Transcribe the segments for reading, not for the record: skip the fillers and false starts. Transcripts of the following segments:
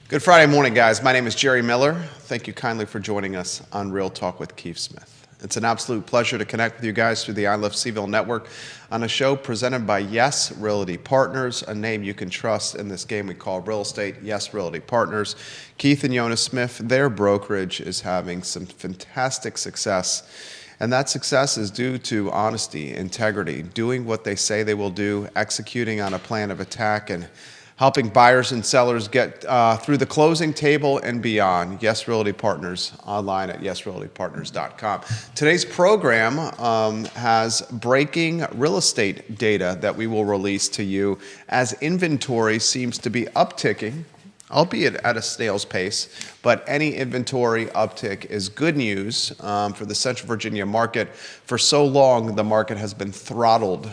Good Friday morning, guys. My name is Jerry Miller. Thank you kindly for joining us on Real Talk with Keith Smith. It's an absolute pleasure to connect with you guys through the I Love CVille Network on a show presented by Yes Realty Partners, a name you can trust in this game we call real estate. Yes Realty Partners. Keith and Yonna Smith, their brokerage is having some fantastic success. And that success is due to honesty, integrity, doing what they say they will do, executing on a plan of attack, and helping buyers and sellers get through the closing table and beyond. Yes Realty Partners, online at yesrealtypartners.com. Today's program has breaking real estate data that we will release to you as inventory seems to be upticking, albeit at a snail's pace, but any inventory uptick is good news for the Central Virginia market. For so long, the market has been throttled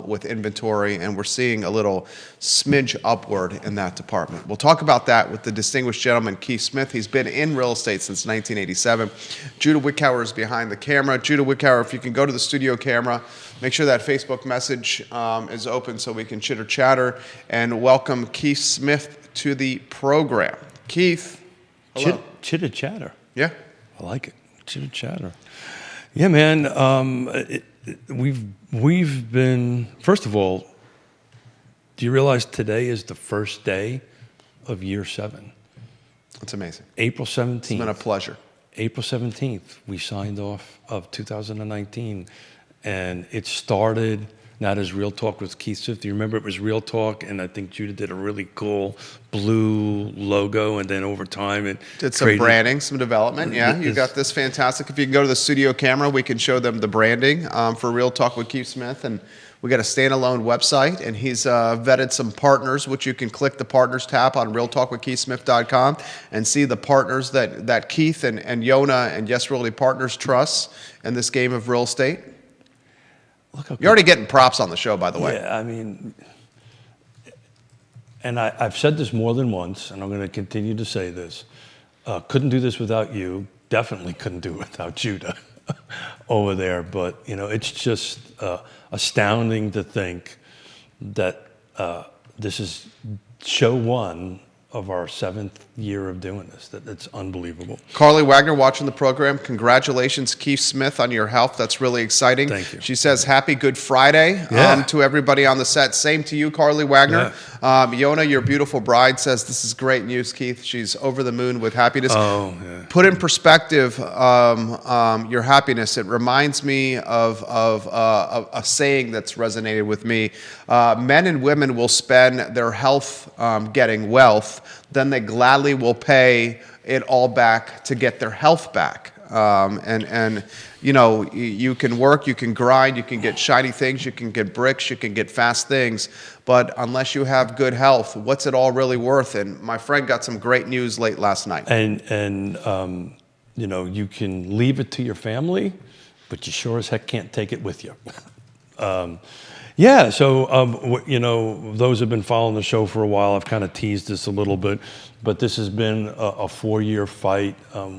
with inventory, and we're seeing a little smidge upward in that department. We'll talk about that with the distinguished gentleman, Keith Smith. He's been in real estate since 1987. Judah Wickhauer is behind the camera. Judah Wickhauer, if you can go to the studio camera, make sure that Facebook message is open so we can chitter-chatter, and welcome Keith Smith to the program. Keith, hello. Chitter-chatter. Yeah. I like it. Chitter-chatter. Yeah, man. We've been, first of all, do you realize today is the first day of year 7? That's amazing. April 17th. It's been a pleasure. April 17th, we signed off of 2019, and it started not as Real Talk with Keith Smith. Do you remember it was Real Talk, and I think Judah did a really cool blue logo, and then over time it did some branding, some development. Yeah, you got this fantastic. If you can go to the studio camera, we can show them the branding for Real Talk with Keith Smith, and we got a standalone website, and he's vetted some partners, which you can click the partners tab on realtalkwithkeithsmith.com and see the partners that Keith and Yonna and Yes Realty Partners trust in this game of real estate. You're already getting props on the show, by the way. Yeah, I mean, and I've said this more than once, and I'm going to continue to say this. Couldn't do this without you. Definitely couldn't do it without Judah over there. But, you know, it's just astounding to think that this is show 1 of our 7th year of doing this. That's unbelievable. Carly Wagner watching the program. Congratulations, Keith Smith, on your health. That's really exciting. Thank you. She says, happy Good Friday to everybody on the set. Same to you, Carly Wagner. Yeah. Yonna, your beautiful bride, says, this is great news, Keith. She's over the moon with happiness. Oh, yeah. Put in perspective your happiness. It reminds me of a saying that's resonated with me. Men and women will spend their health getting wealth, then they gladly will pay it all back to get their health back. And you know, you can work, you can grind, you can get shiny things, you can get bricks, you can get fast things, but unless you have good health, what's it all really worth? And my friend got some great news late last night. And you know, you can leave it to your family, but you sure as heck can't take it with you. Yeah, so, you know, those who have been following the show for a while, I've kind of teased this a little bit, but this has been a 4-year fight.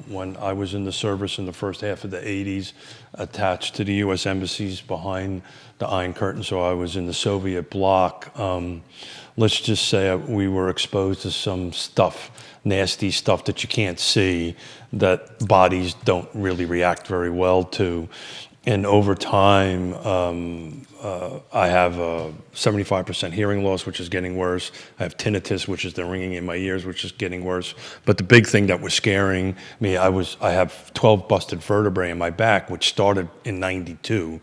When I was in the service in the first half of the 80s, attached to the U.S. embassies behind the Iron Curtain, so I was in the Soviet bloc. Let's just say we were exposed to some stuff, nasty stuff that you can't see, that bodies don't really react very well to. And over time, I have a 75% hearing loss, which is getting worse. I have tinnitus, which is the ringing in my ears, which is getting worse. But the big thing that was scaring me, I have 12 busted vertebrae in my back, which started in '92.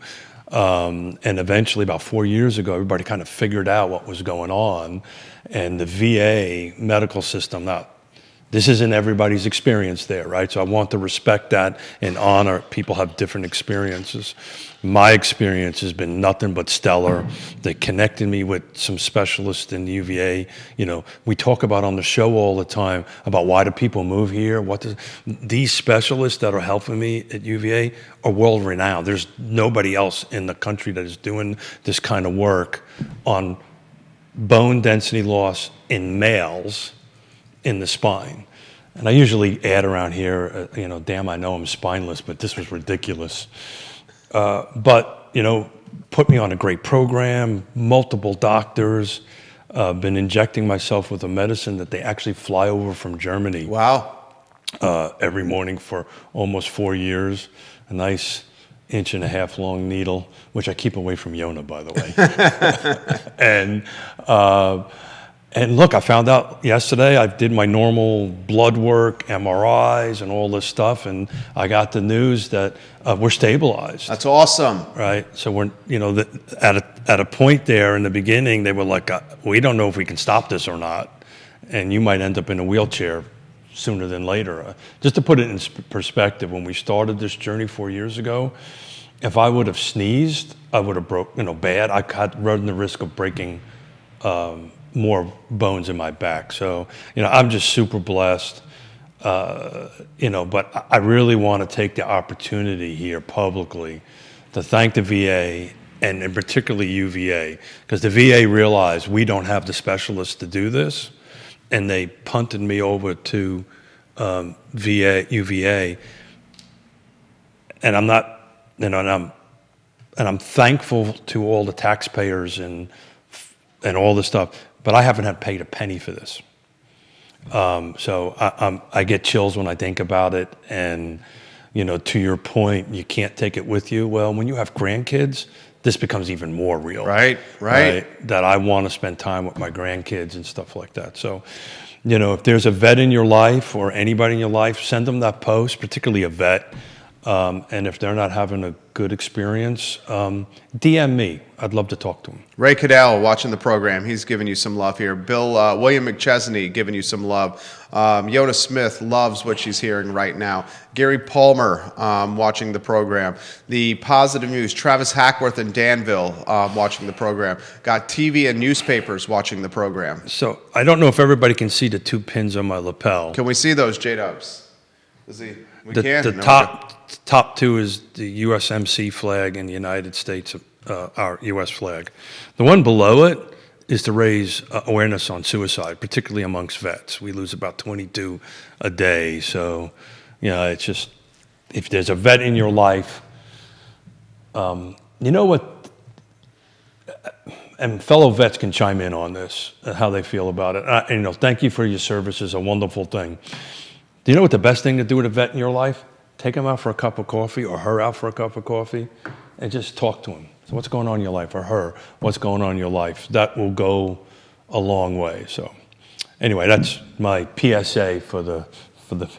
And eventually, about 4 years ago, everybody kind of figured out what was going on. And the VA medical system, now, this isn't everybody's experience there, right? So I want to respect that and honor people have different experiences. My experience has been nothing but stellar. They connected me with some specialists in the UVA. You know, we talk about on the show all the time about why do people move here? These specialists that are helping me at UVA are world renowned. There's nobody else in the country that is doing this kind of work on bone density loss in males in the spine. And I usually add around here, you know, damn, I know I'm spineless, but this was ridiculous. But, you know, put me on a great program, multiple doctors. been injecting myself with a medicine that they actually fly over from Germany. Wow. Every morning for almost 4 years. A nice 1.5 inch long needle, which I keep away from Yonna, by the way. And look, I found out yesterday, I did my normal blood work, MRIs, and all this stuff, and I got the news that we're stabilized. That's awesome. Right? So we're, at a point there in the beginning, they were like, we don't know if we can stop this or not, and you might end up in a wheelchair sooner than later. Just to put it in perspective, when we started this journey 4 years ago, if I would have sneezed, I would have broke, bad. I had run the risk of breaking more bones in my back. So, I'm just super blessed, but I really want to take the opportunity here publicly to thank the VA and particularly UVA, because the VA realized we don't have the specialists to do this, and they punted me over to UVA, and I'm not, and I'm thankful to all the taxpayers and all this stuff. But I haven't paid a penny for this. So I get chills when I think about it. And, to your point, you can't take it with you. Well, when you have grandkids, this becomes even more real. Right. That I want to spend time with my grandkids and stuff like that. So, if there's a vet in your life or anybody in your life, send them that post, particularly a vet. And if they're not having a good experience, DM me. I'd love to talk to them. Ray Cadell watching the program. He's giving you some love here. William McChesney giving you some love. Yonna Smith loves what she's hearing right now. Gary Palmer watching the program. The Positive News. Travis Hackworth in Danville watching the program. Got TV and newspapers watching the program. So I don't know if everybody can see the 2 pins on my lapel. Can we see those, J-Dubs? The top 2 is the USMC flag and the United States, our U.S. flag. The one below it is to raise awareness on suicide, particularly amongst vets. We lose about 22 a day. So, it's just, if there's a vet in your life, what, and fellow vets can chime in on this, how they feel about it. Thank you for your service is a wonderful thing. Do you know what the best thing to do with a vet in your life? Take him out for a cup of coffee or her out for a cup of coffee and just talk to him. So what's going on in your life? Or her, what's going on in your life? That will go a long way. So anyway, that's my PSA for the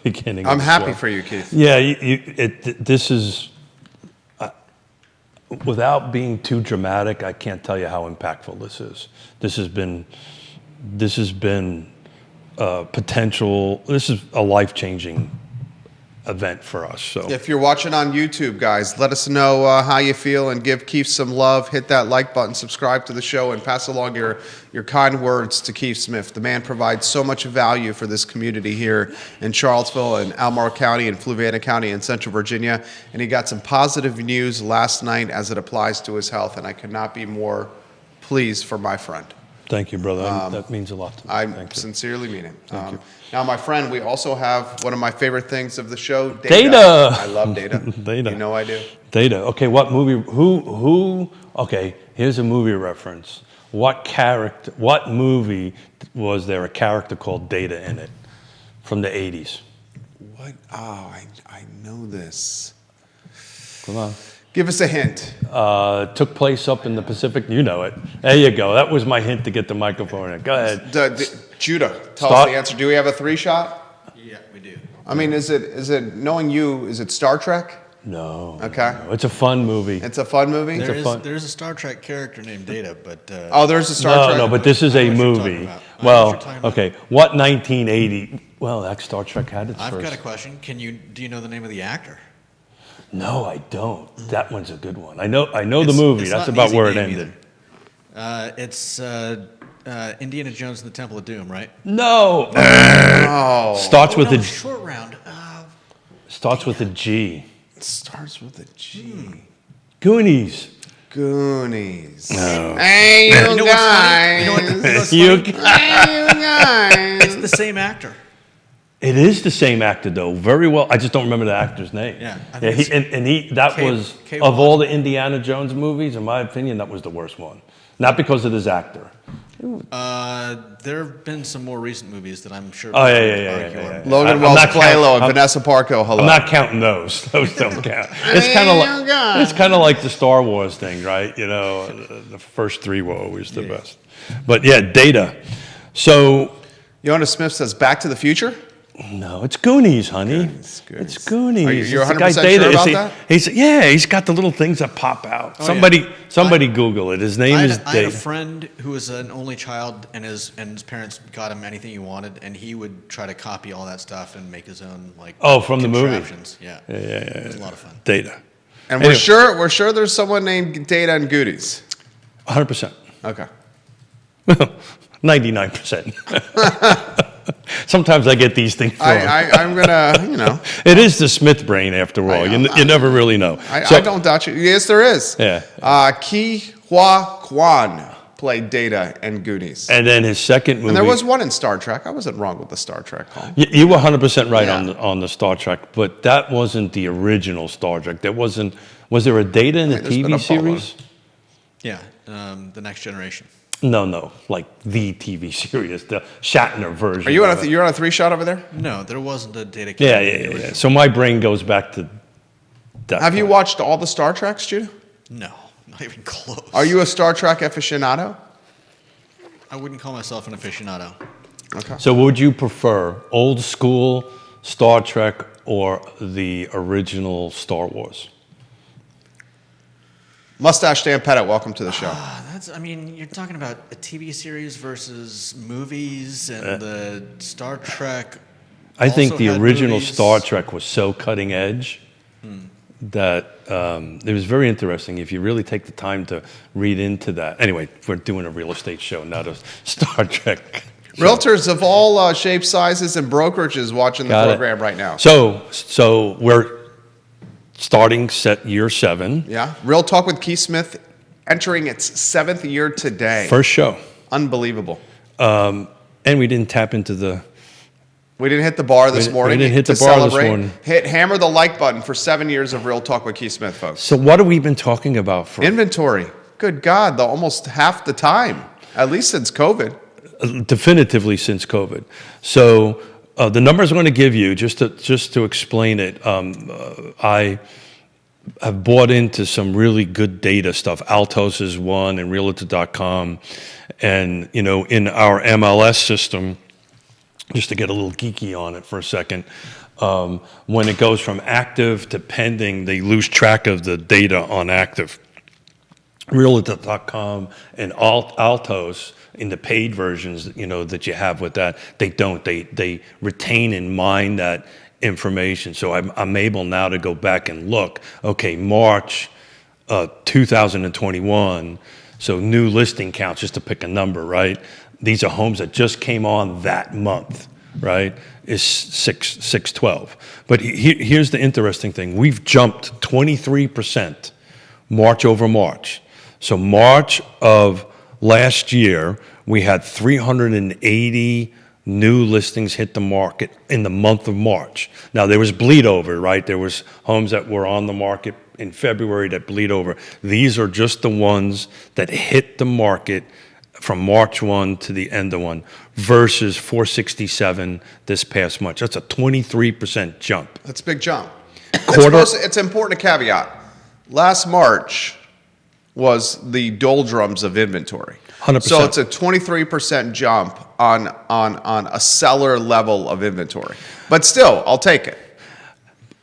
beginning. I'm happy for you, Keith. Yeah, this is, without being too dramatic, I can't tell you how impactful this is. This has been potential. This is a life-changing event for us. So if you're watching on YouTube, guys, let us know how you feel and give Keith some love. Hit that like button, subscribe to the show, and pass along your kind words to Keith Smith. The man provides so much value for this community here in Charlottesville and Albemarle County and Fluvanna County in Central Virginia. And he got some positive news last night as it applies to his health, and I could not be more pleased for my friend. Thank you, brother. That means a lot to me. I sincerely mean it. Now, my friend, we also have one of my favorite things of the show, Data. I love data. Data. You know I do. Data. Okay, what movie? Okay, here's a movie reference. What movie was there a character called Data in it from the 80s? What? Oh, I know this. Come on. Give us a hint. Took place up in the Pacific. You know it. There you go. That was my hint to get the microphone in. Go ahead. Judah, tell us the answer. Do we have a 3-shot? Yeah, we do. I mean, is it knowing you? Is it Star Trek? No. Okay. No. It's a fun movie. It's a fun movie. There's a Star Trek character named Data, but there's a Star Trek. No, but this is a movie. Well, okay. What 1980? Well, that Star Trek had its first. I've got a question. Do you know the name of the actor? No, I don't. That one's a good one. I know the movie. That's about where it ended. It's Indiana Jones and the Temple of Doom, right? No. Oh. Starts with a short round. Starts with a G. It starts with a G. Goonies. Goonies. No. Hey, you guys. You know what's You funny? Hey, you guys. It's the same actor. It is the same actor, though. Very well. I just don't remember the actor's name. Yeah. That was, of all the Indiana Jones movies, in my opinion, that was the worst one. Not because of his actor, There have been some more recent movies that I'm sure. Oh, yeah. Logan I'm Wells not Playlo and I'm- Vanessa Parko. Hello. I'm not counting those. Those don't count. It's kind of like the Star Wars thing, right? You know, the first three were always the best. But yeah, Data. So Yonna Smith says Back to the Future. no, it's Goonies, honey. Goonies. It's Goonies. Are you It's the guy 100% Data. sure about He's, that? he's got the little things that pop out. Oh, Somebody Google it. His name I is had a Data. friend who was an only child, and his parents got him anything he wanted, and he would try to copy all that stuff and make his own From the movie. contraptions. Yeah. It was a lot of fun. Data. And Anyway. we're sure there's someone named Data and Goonies. 100%. Okay. 99%. Sometimes I get these things wrong. I'm gonna, It is the Smith brain, after all. You never really know. I don't doubt you. Yes, there is. Yeah. Ki Hua Kwan played Data and Goonies. And then his second movie. And there was one in Star Trek. I wasn't wrong with the Star Trek call. You were 100% right Yeah. on the Star Trek, but that wasn't the original Star Trek. That wasn't. Was there a Data in the there's been TV a Apollo. series? Yeah. The Next Generation. No, like the TV series, the Shatner version. Are you on of it. you're on a 3 shot over there? No, there wasn't a Data. Yeah. So my brain goes back to that. Have you point. watched all the Star Treks, Judah? No, not even close. Are you a Star Trek aficionado? I wouldn't call myself an aficionado. Okay. So would you prefer old school Star Trek or the original Star Wars? Mustache Dan Pettit, welcome to the show. You're talking about a TV series versus movies, and the Star Trek. I think also the had original movies. Star Trek was so cutting edge that it was very interesting if you really take the time to read into that. Anyway, we're doing a real estate show, not a Star Trek show. Realtors of all shapes, sizes, and brokerages watching the Got it. program right now. So we're starting set year 7. Yeah. Real Talk with Keith Smith entering its 7th year today. First show. Unbelievable. And we didn't tap into the... We didn't hit the bar this We morning. didn't hit to the bar this celebrate. morning. Hammer the like button for 7 years of Real Talk with Keith Smith, folks. So what have we been talking about for... Inventory. Good God, almost half the time, at least since COVID. Definitively since COVID. So the numbers I'm going to give you, just to explain it, I have bought into some really good data stuff. Altos is one, and Realtor.com, and in our MLS system, just to get a little geeky on it for a second, when it goes from active to pending, they lose track of the data on active. Realtor.com and Altos in the paid versions, that you have with that, they don't. They retain and mine that information. So I'm able now to go back and look. Okay, March 2021. So new listing counts, just to pick a number, right? These are homes that just came on that month, right? Is 612. But here's the interesting thing. We've jumped 23% March over March. So March of last year, we had 380 new listings hit the market in the month of March. Now, there was bleed over, right? There was homes that were on the market in February that bleed over. These are just the ones that hit the market from March 1 to the end of 1 versus 467 this past March. That's a 23% jump. That's a big jump. Quarter- It's important to caveat. Last March was the doldrums of inventory. 100%. So it's a 23% jump on a seller level of inventory. But still, I'll take it.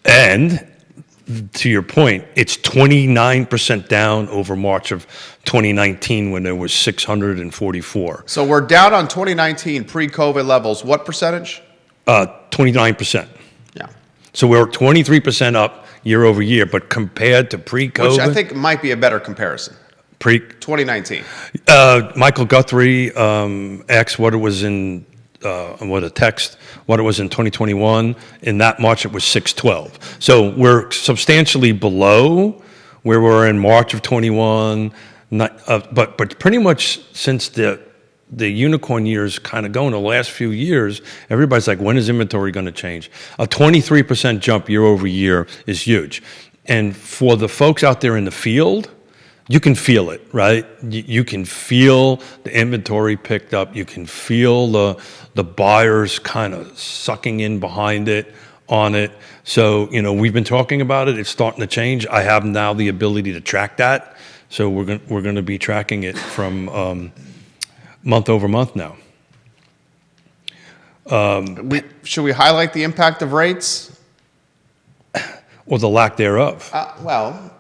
And to your point, it's 29% down over March of 2019 when there was 644. So we're down on 2019 pre-COVID levels. What percentage? 29%. Yeah. So we're 23% up year over year, but compared to pre-COVID, Which I think might be a better comparison. 2019. Michael Guthrie asked what it was in what it was in 2021. In that March, it was 612. So we're substantially below where we were in March of 21. But pretty much since the unicorn years kind of going, the last few years, everybody's like, when is inventory going to change? A 23% jump year over year is huge. And for the folks out there in the field, you can feel it, right? You can feel the inventory picked up. You can feel the buyers kind of sucking in behind it, on it. So, we've been talking about it. It's starting to change. I have now the ability to track that. So we're going to be tracking it from month over month now. Should we highlight the impact of rates? Or the lack thereof. Well,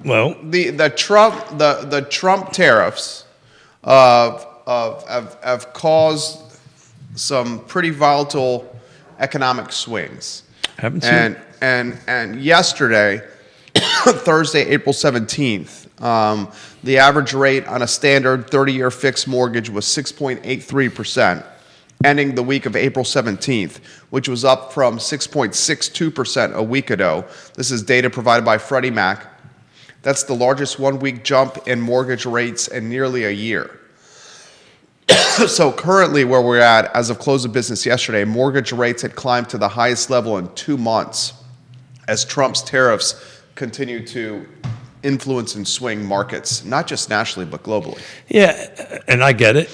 Well, the Trump tariffs have caused some pretty volatile economic swings. Haven't seen. And yesterday, Thursday, April 17th, the average rate on a standard 30-year fixed mortgage was 6.83%, ending the week of April 17th, which was up from 6.62% a week ago. This is data provided by Freddie Mac. That's the largest one-week jump in mortgage rates in nearly a year. So currently where we're at, as of close of business yesterday, mortgage rates had climbed to the highest level in 2 months as Trump's tariffs continue to influence and swing markets, not just nationally, but globally. Yeah, and I get it.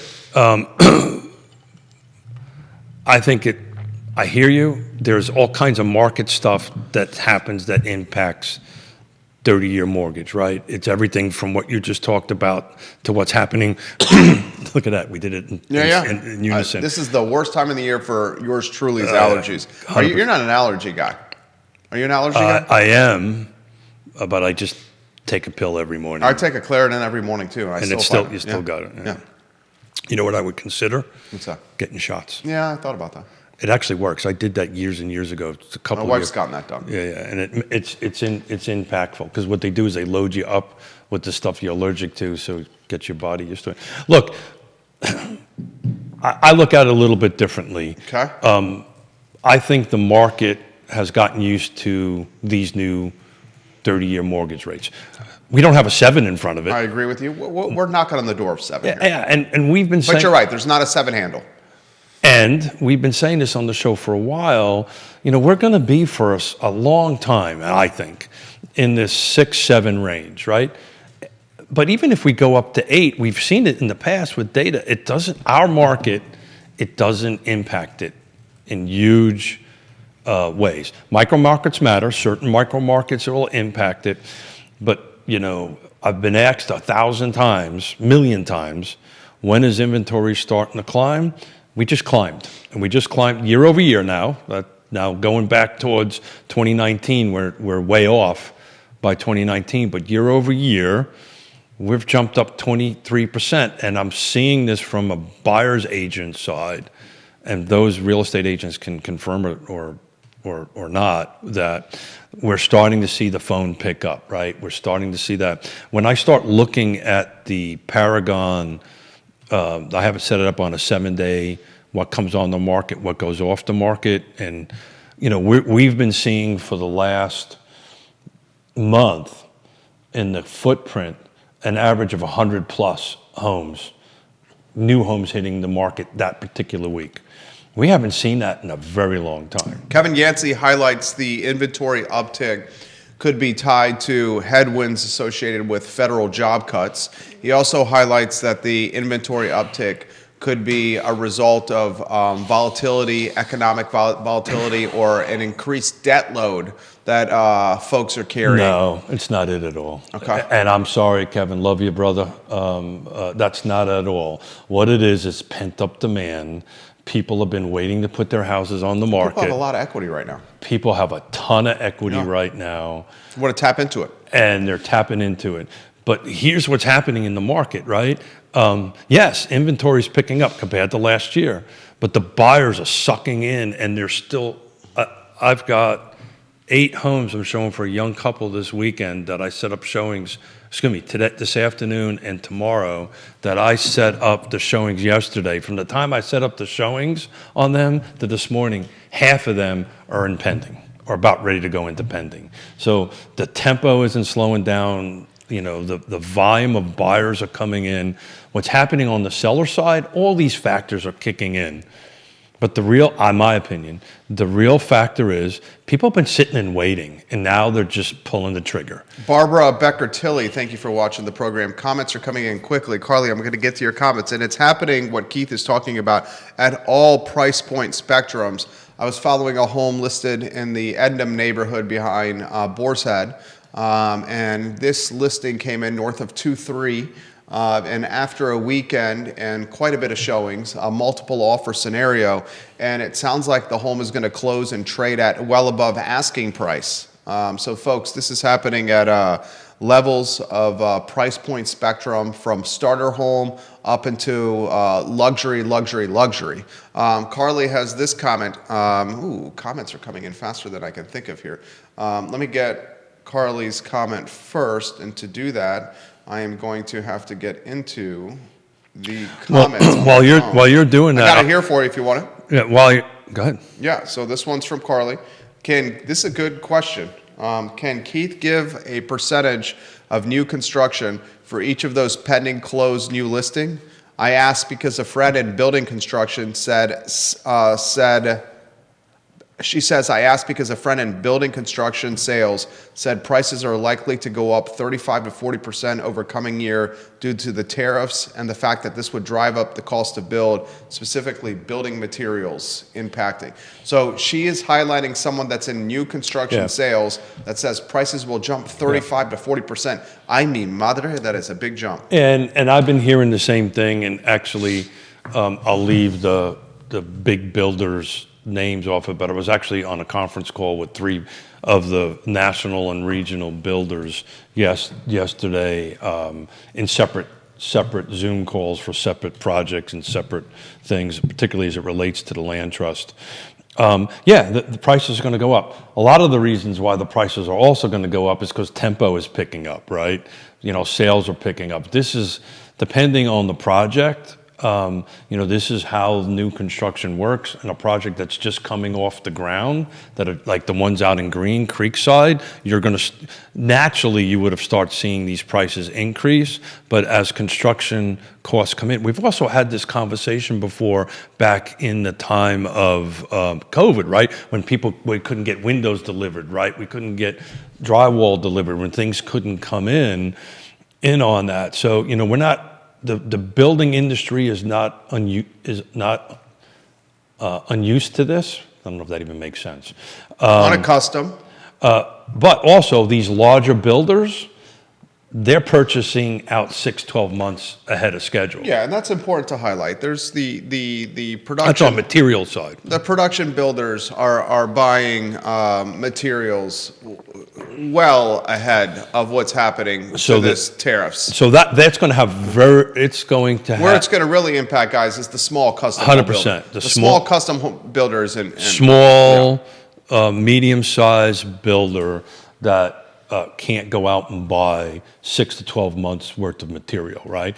I hear you. There's all kinds of market stuff that happens that impacts 30-year mortgage, right? It's everything from what you just talked about to what's happening. Look at that. We did it in unison. This is the worst time of the year for yours truly's allergies. You're not an allergy guy. Are you an allergy guy? I am, but I just take a pill every morning. I take a Claritin every morning too. And you still got it. Yeah. You know what I would consider? What's that? Getting shots. Yeah, I thought about that. It actually works. I did that years and years ago. It's a couple. My wife's gotten that done. Yeah, and it's impactful because what they do is they load you up with the stuff you're allergic to, so it gets your body used to it. Look, I look at it a little bit differently. Okay. I think the market has gotten used to these new 30-year mortgage rates. We don't have a 7 in front of it. I agree with you. We're knocking on the door of 7 here. Yeah, and we've been saying. But you're right. There's not a 7 handle. And we've been saying this on the show for a while. We're going to be for a long time, I think, in this 6, 7 range, right? But even if we go up to 8, we've seen it in the past with data. Our market, it doesn't impact it in huge ways. Micro markets matter. Certain micro markets will impact it. But, I've been asked 1,000 times, million times, when is inventory starting to climb? We just climbed. And we just climbed year over year now. Now going back towards 2019, we're way off by 2019. But year over year, we've jumped up 23%. And I'm seeing this from a buyer's agent side. And those real estate agents can confirm it or not, that we're starting to see the phone pick up, right? We're starting to see that. When I start looking at the Paragon, I have it set it up on a 7-day, what comes on the market, what goes off the market. And, we've been seeing for the last month in the footprint an average of 100 plus homes, new homes hitting the market that particular week. We haven't seen that in a very long time. Kevin Yancey highlights the inventory uptick could be tied to headwinds associated with federal job cuts. He also highlights that the inventory uptick could be a result of volatility, economic volatility, or an increased debt load that folks are carrying. No, it's not it at all. Okay. And I'm sorry, Kevin, love you, brother. That's not at all. What it is pent-up demand. People have been waiting to put their houses on the market. People have a lot of equity right now. People have a ton of equity right now. You want to tap into it. And they're tapping into it. But here's what's happening in the market, right? Yes, inventory's picking up compared to last year, but the buyers are sucking in, and they're still. I've got 8 homes I'm showing for a young couple this weekend that I set up showings. This afternoon and tomorrow, that I set up the showings yesterday. From the time I set up the showings on them to this morning, half of them are in pending or about ready to go into pending. So the tempo isn't slowing down. The volume of buyers are coming in. What's happening on the seller side, all these factors are kicking in. But in my opinion, the real factor is people have been sitting and waiting, and now they're just pulling the trigger. Barbara Becker-Tilley, thank you for watching the program. Comments are coming in quickly. Carly, I'm going to get to your comments, and it's happening, what Keith is talking about, at all price point spectrums. I was following a home listed in the Ednam neighborhood behind Boar's Head, and this listing came in north of 2.3. And after a weekend and quite a bit of showings, a multiple offer scenario, and it sounds like the home is going to close and trade at well above asking price. So folks, this is happening at levels of price point spectrum from starter home up into luxury. Carly has this comment. Comments are coming in faster than I can think of here. Let me get Carly's comment first, and to do that, I am going to have to get into the comments. While you're doing that, I got it here for you if you want it. Yeah. Go ahead. Yeah. So this one's from Carly. This is a good question. Can Keith give a percentage of new construction for each of those pending closed new listing? I asked because a friend in building construction She says, I asked because a friend in building construction sales said prices are likely to go up 35 to 40% over coming year due to the tariffs and the fact that this would drive up the cost to build, specifically building materials impacting. So she is highlighting someone that's in new construction sales that says prices will jump 35 to 40%. I mean, madre, that is a big jump. And I've been hearing the same thing, and actually I'll leave the big builders names off it, but I was actually on a conference call with 3 of the national and regional builders yesterday in separate Zoom calls for separate projects and separate things, particularly as it relates to the land trust. The prices are going to go up. A lot of the reasons why the prices are also going to go up is because tempo is picking up, right? Sales are picking up. This is depending on the project. This is how new construction works. And a project that's just coming off the ground, that are like the ones out in Green Creekside, you're going to naturally you would have started seeing these prices increase. But as construction costs come in, we've also had this conversation before back in the time of COVID, right? When we couldn't get windows delivered, right? We couldn't get drywall delivered, when things couldn't come in on that. So we're not. The building industry is not unused to this. I don't know if that even makes sense. Unaccustomed. But also these larger builders, they're purchasing out 6-12 months ahead of schedule. Yeah, and that's important to highlight. There's the production. That's on material side. The production builders are buying materials well ahead of what's happening to this tariffs. So that's going to have where it's going to really impact, guys, is the small custom home 100%. The small custom home builders and small, medium-sized builder that can't go out and buy 6 to 12 months worth of material, right?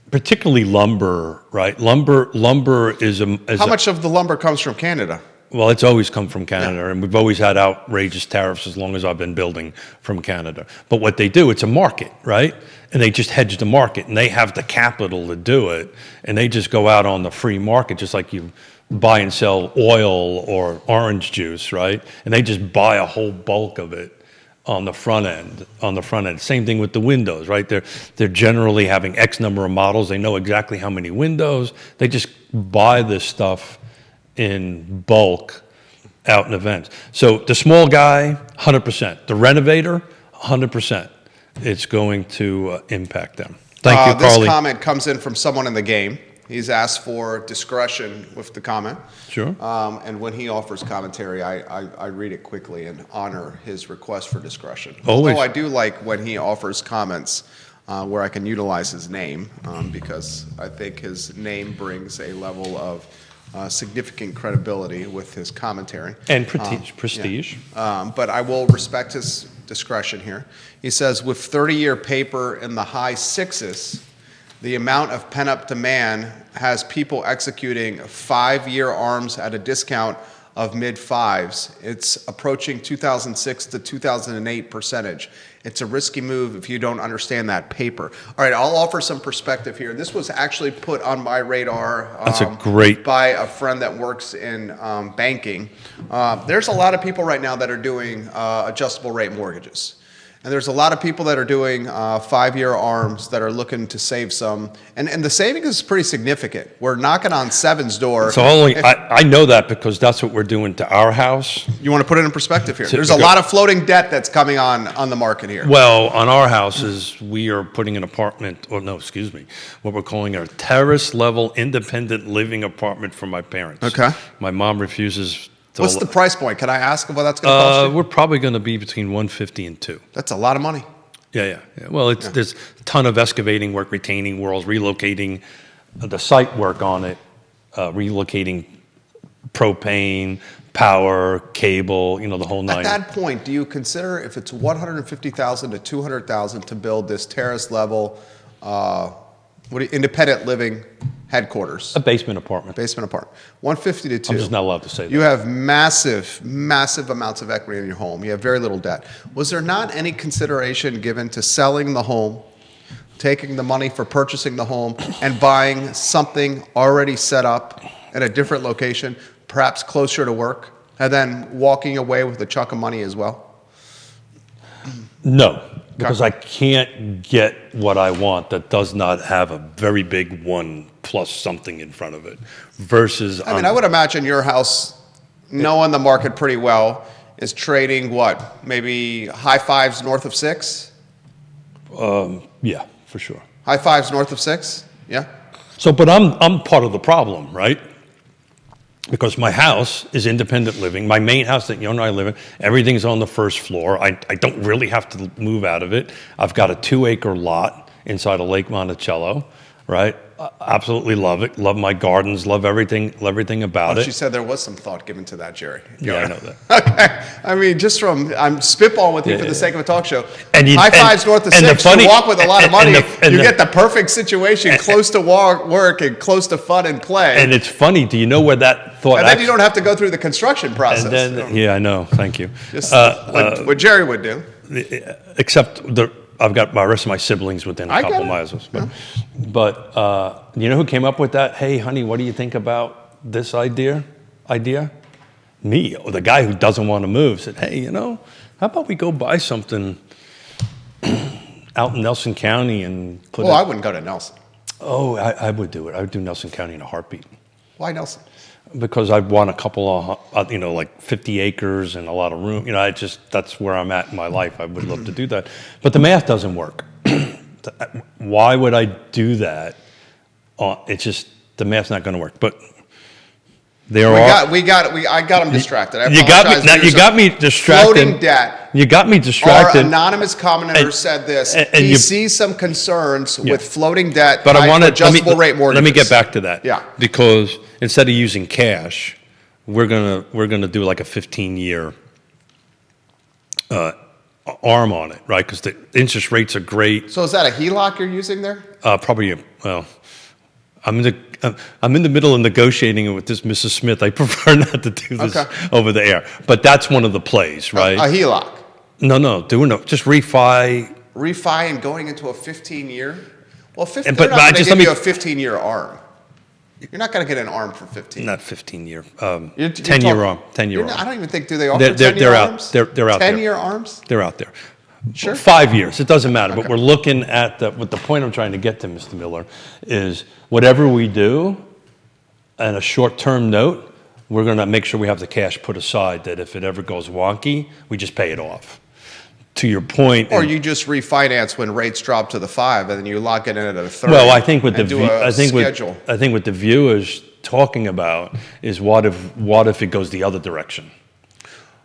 Particularly lumber, right? Lumber is how much of the lumber comes from Canada? Well, it's always come from Canada, and we've always had outrageous tariffs as long as I've been building from Canada. But what they do, it's a market, right? And they just hedge the market, and they have the capital to do it, and they just go out on the free market, just like you buy and sell oil or orange juice, right? And they just buy a whole bulk of it on the front end. Same thing with the windows, right? They're generally having X number of models. They know exactly how many windows. They just buy this stuff in bulk out in events. So the small guy, 100%. The renovator, 100%. It's going to impact them. Thank you, Carly. This comment comes in from someone in the game. He's asked for discretion with the comment. Sure. And when he offers commentary, I read it quickly and honor his request for discretion. Always. Although I do like when he offers comments where I can utilize his name because I think his name brings a level of significant credibility with his commentary. And prestige. Yeah. But I will respect his discretion here. He says, with 30-year paper in the high 6s, the amount of pent-up demand has people executing 5-year ARMs at a discount of mid-fives. It's approaching 2006 to 2008 percentage. It's a risky move if you don't understand that paper. All right, I'll offer some perspective here. This was actually put on my radar by a friend that works in banking. There's a lot of people right now that are doing adjustable rate mortgages. And there's a lot of people that are doing 5-year ARMs that are looking to save some. And the savings is pretty significant. We're knocking on 7's door. So I know that because that's what we're doing to our house. You want to put it in perspective here. There's a lot of floating debt that's coming on the market here. Well, on our houses, we are putting an apartment, what we're calling a terrace level independent living apartment for my parents. Okay. My mom refuses. What's the price point? Can I ask what that's going to cost you? We're probably going to be between $150 and $200. That's a lot of money. Yeah. Well, there's a ton of excavating work, retaining walls, relocating the site work on it, relocating propane, power, cable, the whole nine. At that point, do you consider if it's $150,000 to $200,000 to build this terrace level, independent living headquarters? A basement apartment. Basement apartment. 150 to 2. I'm just not allowed to say that. You have massive amounts of equity in your home. You have very little debt. Was there not any consideration given to selling the home, taking the money for purchasing the home, and buying something already set up at a different location, perhaps closer to work, and then walking away with a chunk of money as well? No, because I can't get what I want that does not have a very big 1 plus something in front of it versus... I would imagine your house, knowing the market pretty well, is trading what, maybe high 5s north of 6? Yeah, for sure. High 5s north of 6? Yeah? So, but I'm part of the problem, right? Because my house is independent living. My main house that Yonna and I live in, everything's on the first floor. I don't really have to move out of it. I've got a 2-acre lot inside of Lake Monticello, right? I absolutely love it. Love my gardens. Love everything about it. She said there was some thought given to that, Jerry. Yeah, I know that. Okay. I'm spitballing with you for the sake of a talk show. And high 5s north of 6, you walk with a lot of money. You get the perfect situation, close to work and close to fun and play. And it's funny, do you know where that thought... And then you don't have to go through the construction process. And then, yeah, I know. Thank you. Just what Jerry would do. Except I've got my rest of my siblings within a couple miles of us. But you know who came up with that? Hey, honey, what do you think about this idea? Me, or the guy who doesn't want to move, said, hey, how about we go buy something out in Nelson County and put I wouldn't go to Nelson. Oh, I would do it. I would do Nelson County in a heartbeat. Why Nelson? Because I want a couple of, like 50 acres and a lot of room. That's where I'm at in my life. I would love to do that. But the math doesn't work. Why would I do that? It's just, the math's not going to work. But I got him distracted. You got me distracted. Floating debt. You got me distracted. Our anonymous commenter said this. He sees some concerns with floating debt, but adjustable rate mortgages. Let me get back to that. Yeah. Because instead of using cash, we're gonna do like a 15-year arm on it, right? Because the interest rates are great. So is that a HELOC you're using there? Probably. I'm in the middle of negotiating it with this Mrs. Smith. I prefer not to do this over the air. But that's one of the plays, right? A HELOC? No, just refi. Refi and going into a 15-year? Well, they're not but going to give you a 15-year ARM. You're not going to get an ARM for 15. Not 15-year. 10-year ARM. 10-year ARM. I don't even think, do they offer 10-year ARMs? They're out there. 10-year ARMs? They're out there. Sure. 5 years. It doesn't matter. But we're looking at what the point I'm trying to get to, Mr. Miller, is whatever we do and a short-term note, we're going to make sure we have the cash put aside that if it ever goes wonky, we just pay it off. To your point. Or you just refinance when rates drop to the 5 and then you lock it in at a 3. Well, I think what the viewer's talking about is what if it goes the other direction?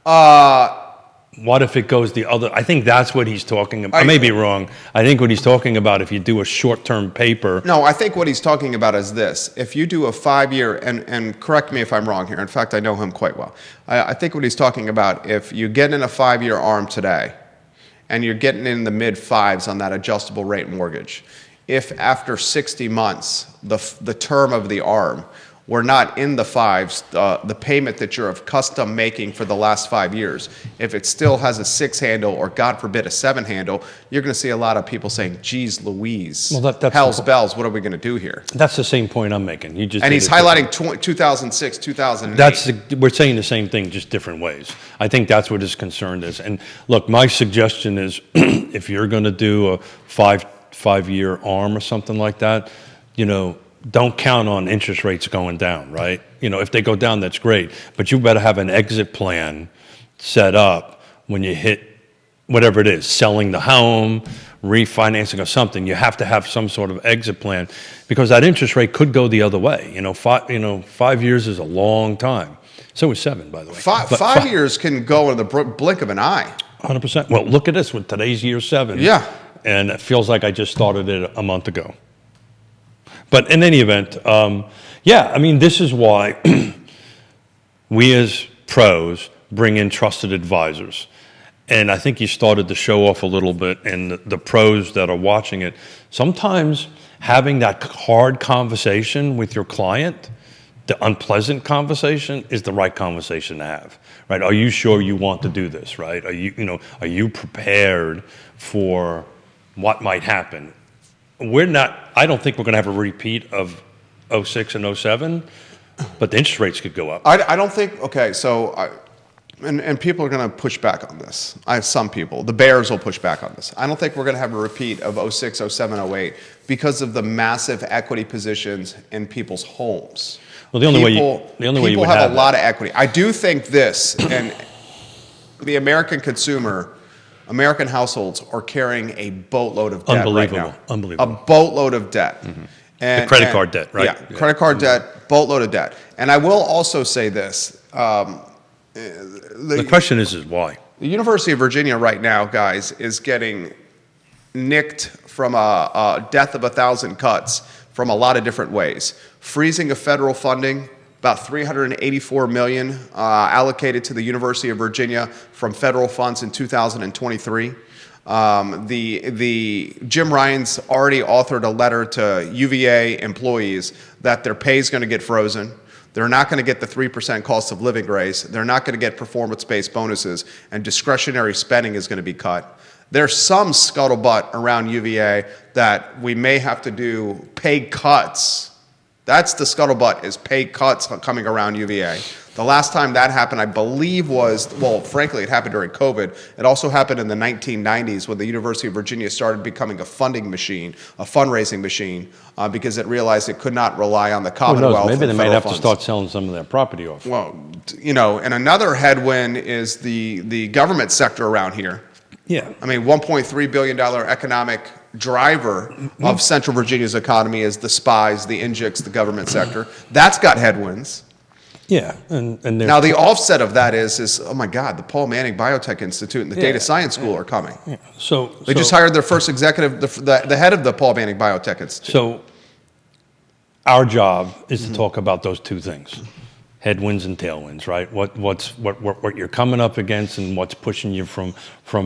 What if it goes the other? I think that's what he's talking about. I may be wrong. I think what he's talking about, if you do a short-term paper. No, I think what he's talking about is this. If you do a 5-year, and correct me if I'm wrong here. In fact, I know him quite well. I think what he's talking about, if you get in a 5-year ARM today, and you're getting in the mid-5s on that adjustable rate mortgage, if after 60 months, the term of the ARM, we're not in the fives, the payment that you're custom making for the last 5 years, if it still has a 6 handle or God forbid a 7 handle, you're going to see a lot of people saying, geez Louise, Well, that's hell's bells, what are we going to do here? That's the same point I'm making. You just And did he's it different. highlighting 2006, 2008. We're saying the same thing, just different ways. I think that's what his concern is. And look, my suggestion is if you're going to do a five-year arm or something like that, don't count on interest rates going down, right? If they go down, that's great. But you better have an exit plan set up when you hit whatever it is, selling the home, refinancing or something. You have to have some sort of exit plan because that interest rate could go the other way. 5 years is a long time. So is 7, by the way. Five years can go in the blink of an eye. 100%. Well, look at this with today's year 7. Yeah. And it feels like I just started it a month ago. But in any event, this is why we as pros bring in trusted advisors. And I think you started to show off a little bit, and the pros that are watching it, sometimes having that hard conversation with your client, the unpleasant conversation, is the right conversation to have, right? Are you sure you want to do this, right? Are you prepared for what might happen? I don't think we're going to have a repeat of 06 and 07, but the interest rates could go up. I don't think, okay, so, and people are going to push back on this. I have some people. The bears will push back on this. I don't think we're going to have a repeat of 06, 07, 08 because of the massive equity positions in people's homes. Well, the only way you would have a lot of equity. I do think this, and the American consumer, American households are carrying a boatload of debt right now. Unbelievable. A boatload of debt. Mm-hmm. The credit card debt, right? Yeah, credit card debt, boatload of debt. And I will also say this. The question is why? The University of Virginia right now, guys, is getting nicked from a death of 1,000 cuts from a lot of different ways. Freezing of federal funding, about $384 million allocated to the University of Virginia from federal funds in 2023. The Jim Ryan's already authored a letter to UVA employees that their pay is going to get frozen. They're not going to get the 3% cost of living raise. They're not going to get performance-based bonuses, and discretionary spending is going to be cut. There's some scuttlebutt around UVA that we may have to do pay cuts. That's the scuttlebutt, is pay cuts coming around UVA. The last time that happened, I believe, frankly, it happened during COVID. It also happened in the 1990s when the University of Virginia started becoming a funding machine, a fundraising machine, because it realized it could not rely on the Commonwealth. Maybe they might have funds. to start selling some of their property off. Well, and another headwind is the government sector around here. Yeah. I mean, $1.3 billion economic driver of Central Virginia's economy is the SPIs, the NGICs, the government sector. That's got headwinds. Yeah, and now the offset of that is oh my God, the Paul Manning Biotech Institute and the Data Science School are coming. Yeah. So they just hired their first executive, the head of the Paul Manning Biotech Institute. So our job is to talk about those two things: headwinds and tailwinds, right? What you're coming up against and what's pushing you from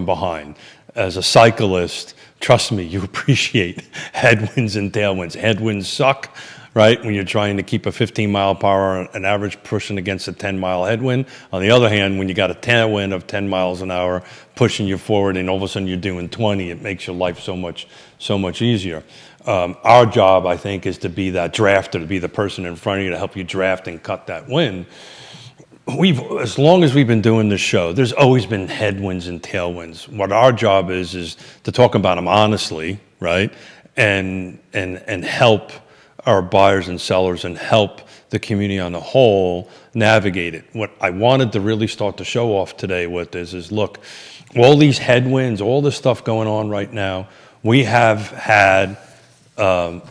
behind. As a cyclist, trust me, you appreciate headwinds and tailwinds. Headwinds suck, right? When you're trying to keep a 15 mile per hour, an average pushing against a 10 mile headwind. On the other hand, when you got a tailwind of 10 miles an hour pushing you forward and all of a sudden you're doing 20, it makes your life so much easier. Our job, I think, is to be that drafter, to be the person in front of you to help you draft and cut that wind. As long as we've been doing this show, there's always been headwinds and tailwinds. What our job is to talk about them honestly, right? And help our buyers and sellers and help the community on the whole navigate it. What I wanted to really start to show off today with is look, all these headwinds, all this stuff going on right now, we have had I'll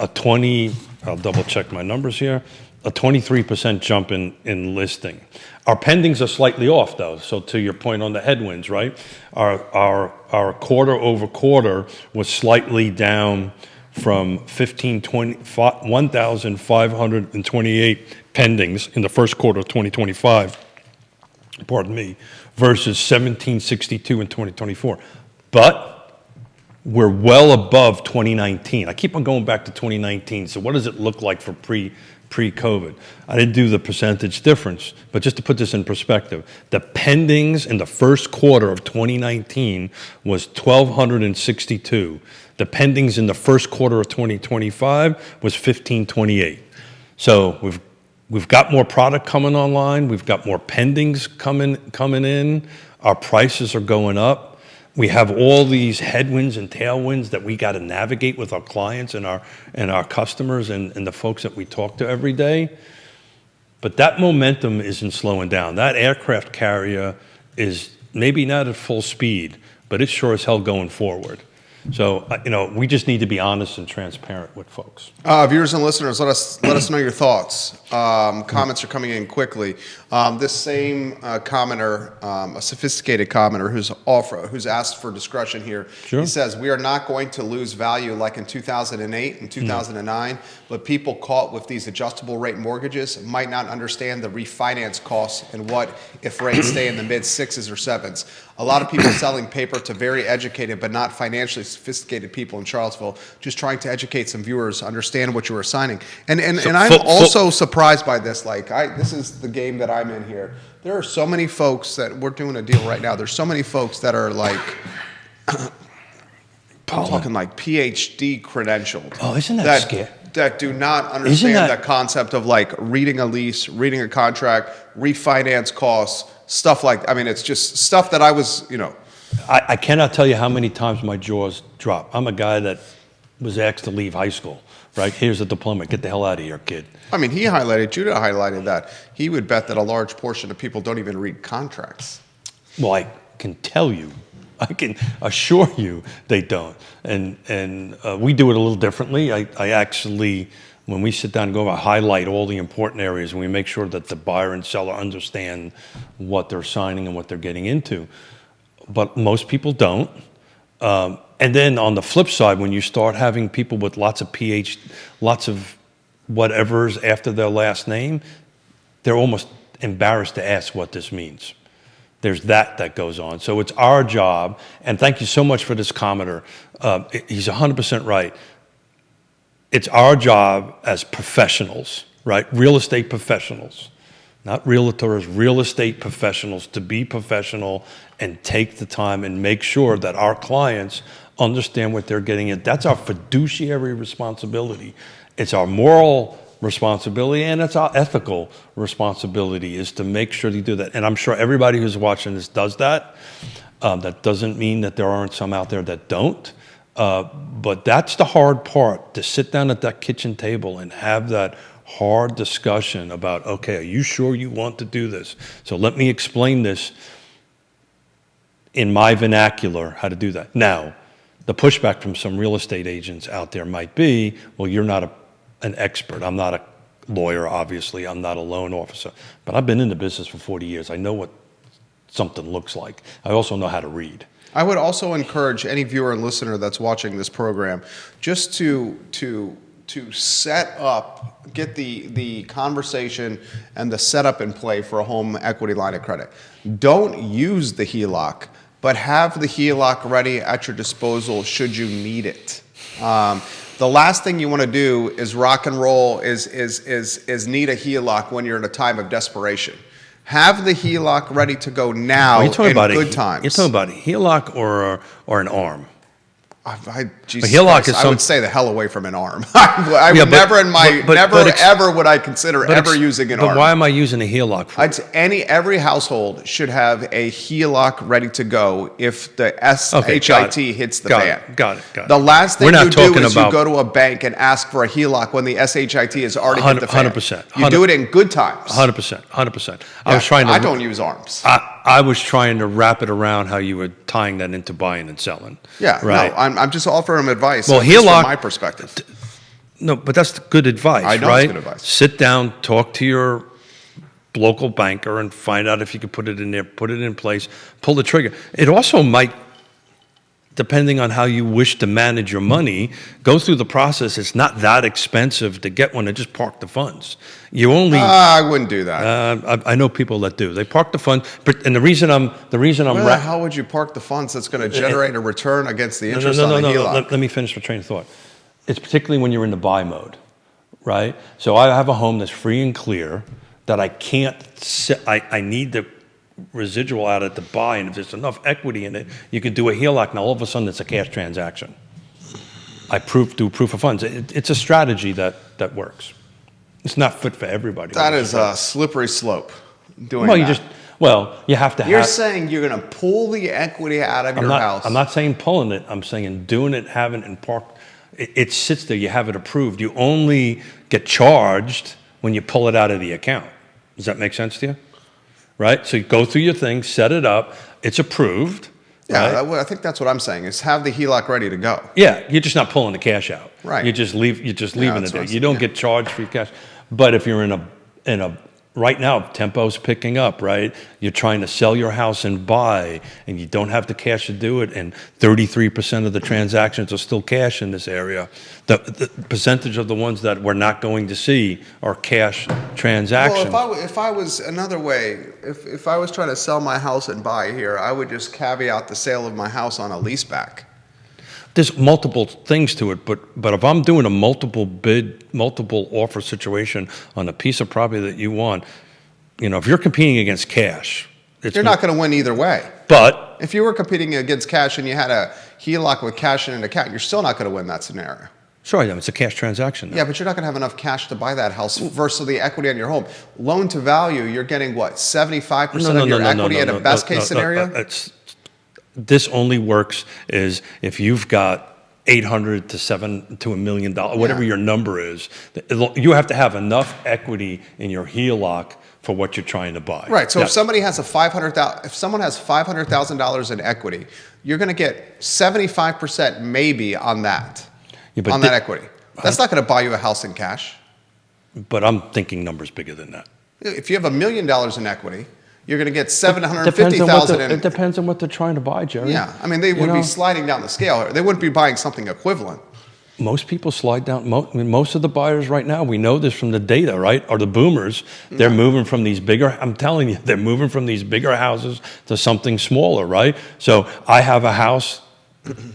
double check my numbers here, a 23% jump in listing. Our pendings are slightly off though, so to your point on the headwinds, right? Our quarter over quarter was slightly down from 1,528 pendings in the first quarter of 2025, versus 1,762 in 2024. But we're well above 2019. I keep on going back to 2019. So what does it look like for pre-COVID? I didn't do the percentage difference, but just to put this in perspective, the pendings in the first quarter of 2019 was 1,262. The pendings in the first quarter of 2025 was 1,528. So we've got more product coming online. We've got more pendings coming in. Our prices are going up. We have all these headwinds and tailwinds that we got to navigate with our clients and our customers and the folks that we talk to every day. But that momentum isn't slowing down. That aircraft carrier is maybe not at full speed, but it's sure as hell going forward. So, we just need to be honest and transparent with folks. Viewers and listeners, let us know your thoughts. Comments are coming in quickly. This same commenter, a sophisticated commenter who's asked for discretion here. Sure. He says, we are not going to lose value like in 2008 and 2009, but people caught with these adjustable rate mortgages might not understand the refinance costs and what if rates stay in the mid 6s or 7s. A lot of people selling paper to very educated but not financially sophisticated people in Charlottesville, just trying to educate some viewers, understand what you were signing. And I'm also surprised by this. This is the game that I'm in here. There are so many folks that we're doing a deal right now. There's so many folks that are like, I'm talking like PhD credentialed. Oh, isn't that scary? That do not understand the concept of like reading a lease, reading a contract, refinance costs, stuff like, it's just stuff that I was, I cannot tell you how many times my jaws drop. I'm a guy that was asked to leave high school, right? Here's a diploma. Get the hell out of here, kid. Judah highlighted that. He would bet that a large portion of people don't even read contracts. Well, I can tell you, I can assure you they don't. And we do it a little differently. I actually, when we sit down and go over, highlight all the important areas and we make sure that the buyer and seller understand what they're signing and what they're getting into. But most people don't. And then on the flip side, when you start having people with lots of lots of whatevers after their last name, they're almost embarrassed to ask what this means. There's that goes on. So it's our job, and thank you so much for this commenter. He's 100% right. It's our job as professionals, right? Real estate professionals, not realtors, real estate professionals, to be professional and take the time and make sure that our clients understand what they're getting in. That's our fiduciary responsibility. It's our moral responsibility, and it's our ethical responsibility, is to make sure they do that. And I'm sure everybody who's watching this does that. That doesn't mean that there aren't some out there that don't. But that's the hard part, to sit down at that kitchen table and have that hard discussion about, okay, are you sure you want to do this? So let me explain this in my vernacular, how to do that. Now, the pushback from some real estate agents out there might be, well, you're not an expert. I'm not a lawyer, obviously. I'm not a loan officer. But I've been in the business for 40 years. I know what something looks like. I also know how to read. I would also encourage any viewer and listener that's watching this program just to set up, get the conversation and the setup in play for a home equity line of credit. Don't use the HELOC, but have the HELOC ready at your disposal should you need it. The last thing you want to do is rock and roll, is need a HELOC when you're in a time of desperation. Have the HELOC ready to go now in good times. You're talking about a HELOC or an ARM? Jesus HELOC Christ, is I would stay the hell away from an ARM. I would ever would I consider ever using an ARM. But why am I using a HELOC for? Every household should have a HELOC ready to go if the SHIT hits the fan. Got it. The last thing you do is you go to a bank and ask for a HELOC when the SHIT has already hit the fan. 100%. You do it in good times. 100%. I don't use ARMs. I was trying to wrap it around how you were tying that into buying and selling. Yeah, right. No, I'm just offering advice. Well, HELOC, from my perspective. No, but that's good advice, right? I know it's good advice. Sit down, talk to your local banker, and find out if you can put it in there, put it in place, pull the trigger. It also might depending on how you wish to manage your money, go through the process. It's not that expensive to get one and just park the funds. You only. I wouldn't do that. I know people that do. They park the funds, and the reason I'm. Where the hell would you park the funds that's going to generate a return against the interest on the HELOC? Let me finish my train of thought. It's particularly when you're in the buy mode, right? So I have a home that's free and clear that I can't. I need the residual out of it to buy, and if there's enough equity in it, you can do a HELOC. Now all of a sudden it's a cash transaction. Do proof of funds. It's a strategy that works. It's not fit for everybody. That is a slippery slope. Doing well, that. You have to have. You're saying you're going to pull the equity out of your house. I'm not saying pulling it. I'm saying doing it, having it in park. It sits there. You have it approved. You only get charged when you pull it out of the account. Does that make sense to you? Right? So you go through your thing, set it up. It's approved. Yeah, right? I think that's what I'm saying. Is have the HELOC ready to go. Yeah, you're just not pulling the cash out. Right. You're just leaving it there. You don't yeah. get charged for your cash. But if you're in a right now, tempo's picking up, right? You're trying to sell your house and buy, and you don't have the cash to do it, and 33% of the transactions are still cash in this area. The percentage of the ones that we're not going to see are cash transactions. Well, if I was another way, if I was trying to sell my house and buy here, I would just caveat the sale of my house on a leaseback. There's multiple things to it, but if I'm doing a multiple offer situation on a piece of property that you want, if you're competing against cash, you're not going to win either way. But if you were competing against cash and you had a HELOC with cash in an account, you're still not going to win that scenario. Sorry, it's a cash transaction. Yeah, but you're not going to have enough cash to buy that house versus the equity on your home. Loan to value, you're getting what, 75% of your equity in a best case scenario? This only works is if you've got $800 to $1 million, whatever your number is. You have to have enough equity in your HELOC for what you're trying to buy. Right. So if somebody has if someone has $500,000 in equity, you're going to get 75% maybe on that. On that equity. That's not going to buy you a house in cash. But I'm thinking numbers bigger than that. If you have $1 million in equity, you're going to get $750,000 in. It depends on what they're trying to buy, Jerry. Yeah, I mean, they would be sliding down the scale. They wouldn't be buying something equivalent. Most people slide down. Most of the buyers right now, we know this from the data, right? Are the boomers? They're moving from these bigger. I'm telling you, they're moving from these bigger houses to something smaller, right? So I have a house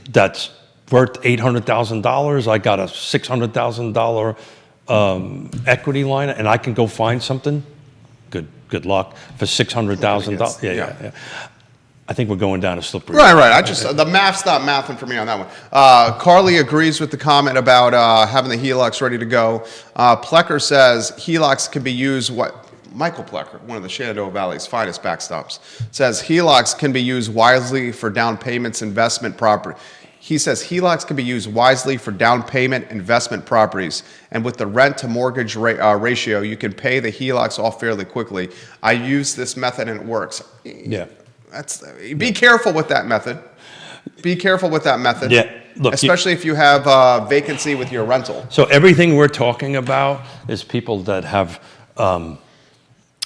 that's worth $800,000. I got a $600,000 equity line, and I can go find something. Good luck for $600,000. Yeah. I think we're going down a slippery. Right. The math's not mathing for me on that one. Carly agrees with the comment about having the HELOCs ready to go. Plecker says HELOCs can be used. Michael Plecker, one of the Shenandoah Valley's finest backstops, says HELOCs can be used wisely for down payments, investment property. He says HELOCs can be used wisely for down payment investment properties, and with the rent to mortgage ratio, you can pay the HELOCs off fairly quickly. I use this method and it works. Yeah. Be careful with that method. Be careful with that method. Yeah. Look, especially if you have vacancy with your rental. So everything we're talking about is people that have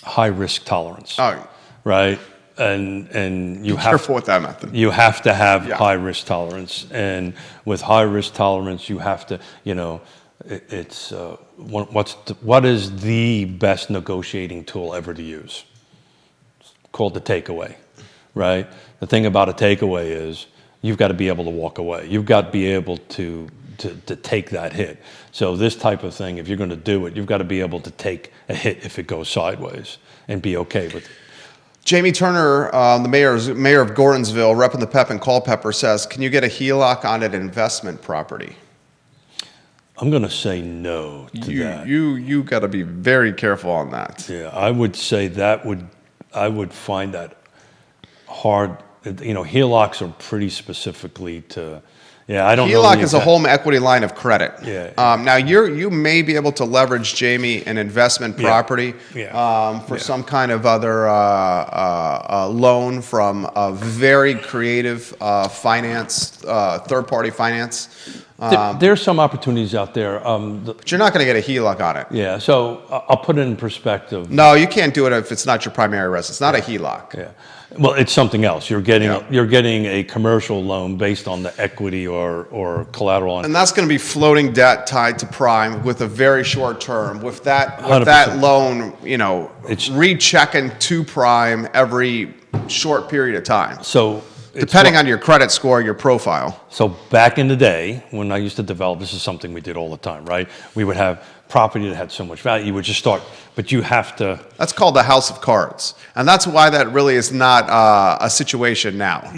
high risk tolerance. Oh. Right? And you be careful with that method. You have to have high risk tolerance, and with high risk tolerance, you have to, it's what is the best negotiating tool ever to use? It's called the takeaway, right? The thing about a takeaway is you've got to be able to walk away. You've got to be able to take that hit. So this type of thing, if you're going to do it, you've got to be able to take a hit if it goes sideways and be okay with it. Jamie Turner, the mayor of Gordonsville, repping the Pep and Culpeper, says, can you get a HELOC on an investment property? I'm going to say no to that. You got to be very careful on that. Yeah, I would say I would find that hard. HELOCs are pretty specifically to. Yeah, I don't know. HELOC is a home equity line of credit. Yeah. Now you may be able to leverage, Jamie, an investment property for some kind of other loan from a very creative finance, third-party finance. There's some opportunities out there. But you're not going to get a HELOC on it. Yeah, so I'll put it in perspective. No, you can't do it if it's not your primary residence. It's not a HELOC. Yeah, well, it's something else. You're getting Yeah. you're getting a commercial loan based on the equity or collateral. And that's going to be floating debt tied to prime with a very short term. With that 100%. loan, you know, It's- rechecking to prime every short period of time, So depending on your credit score, your profile. So back in the day, when I used to develop, this is something we did all the time, right? We would have property that had so much value, you would just start, but you have to. That's called the house of cards, and that's why that really is not a situation now.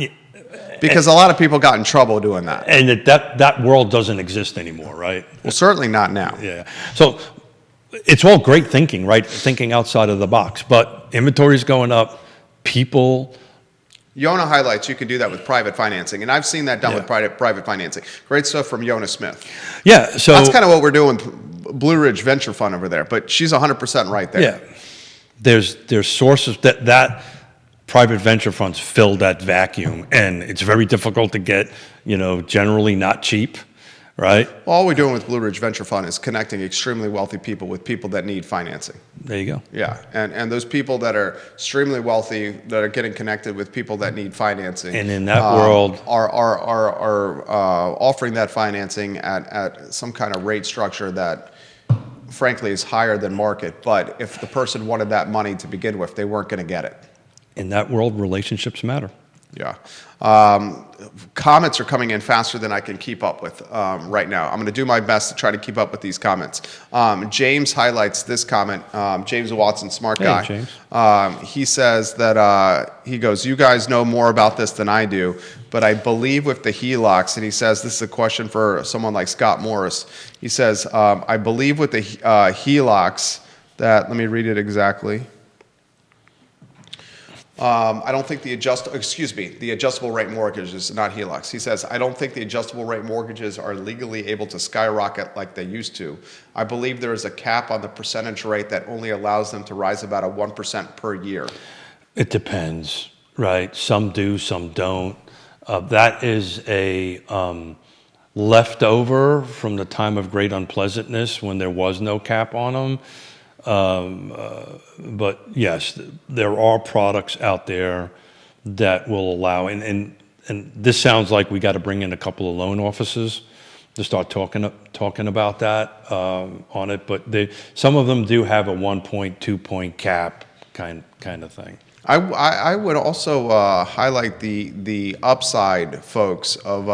Because a lot of people got in trouble doing that. And that world doesn't exist anymore, right? Well, certainly not now. Yeah. So it's all great thinking, right? Thinking outside of the box, but inventory's going up, people. Yonna highlights you can do that with private financing, and I've seen that done Yeah. with private financing. Great stuff from Yonna Smith. Yeah. So That's kind of what we're doing with Blue Ridge Venture Fund over there, but she's 100% right there. yeah, there's sources that private venture funds fill that vacuum, and it's very difficult to get. Generally not cheap, right? Well, all we're doing with Blue Ridge Venture Fund is connecting extremely wealthy people with people that need financing. There you go. Yeah, and those people that are extremely wealthy that are getting connected with people that need financing, And in that world, are offering that financing at some kind of rate structure that, frankly, is higher than market. But if the person wanted that money to begin with, they weren't going to get it. in that world, relationships matter. Yeah. Comments are coming in faster than I can keep up with right now. I'm going to do my best to try to keep up with these comments. James highlights this comment. James Watson, smart guy. Hey, James. He says that, he goes, you guys know more about this than I do, but I believe with the HELOCs, and he says, this is a question for someone like Scott Morris. He says, I believe with the HELOCs that, let me read it exactly. I don't think the adjustable rate mortgages, not HELOCs. He says, I don't think the adjustable rate mortgages are legally able to skyrocket like they used to. I believe there is a cap on the percentage rate that only allows them to rise about a 1% per year. It depends, right? Some do, some don't. That is a leftover from the time of great unpleasantness when there was no cap on them. But yes, there are products out there that will allow, and this sounds like we got to bring in a couple of loan offices to start talking about that on it. But some of them do have a 1.2 point cap kind of thing. I would also highlight the upside, folks, of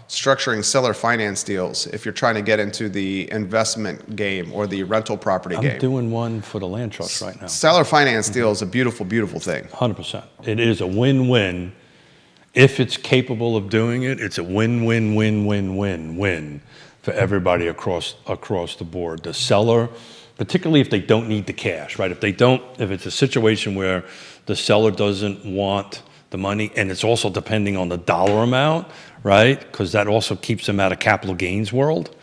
structuring seller finance deals if you're trying to get into the investment game or the rental property game. I'm doing one for the land trust right now. Seller finance deal is a beautiful, beautiful thing. 100%. It is a win-win. If it's capable of doing it, it's a win-win-win-win-win-win for everybody across the board. The seller, particularly if they don't need the cash, right? If it's a situation where the seller doesn't want the money, and it's also depending on the dollar amount, right? Because that also keeps them out of capital gains world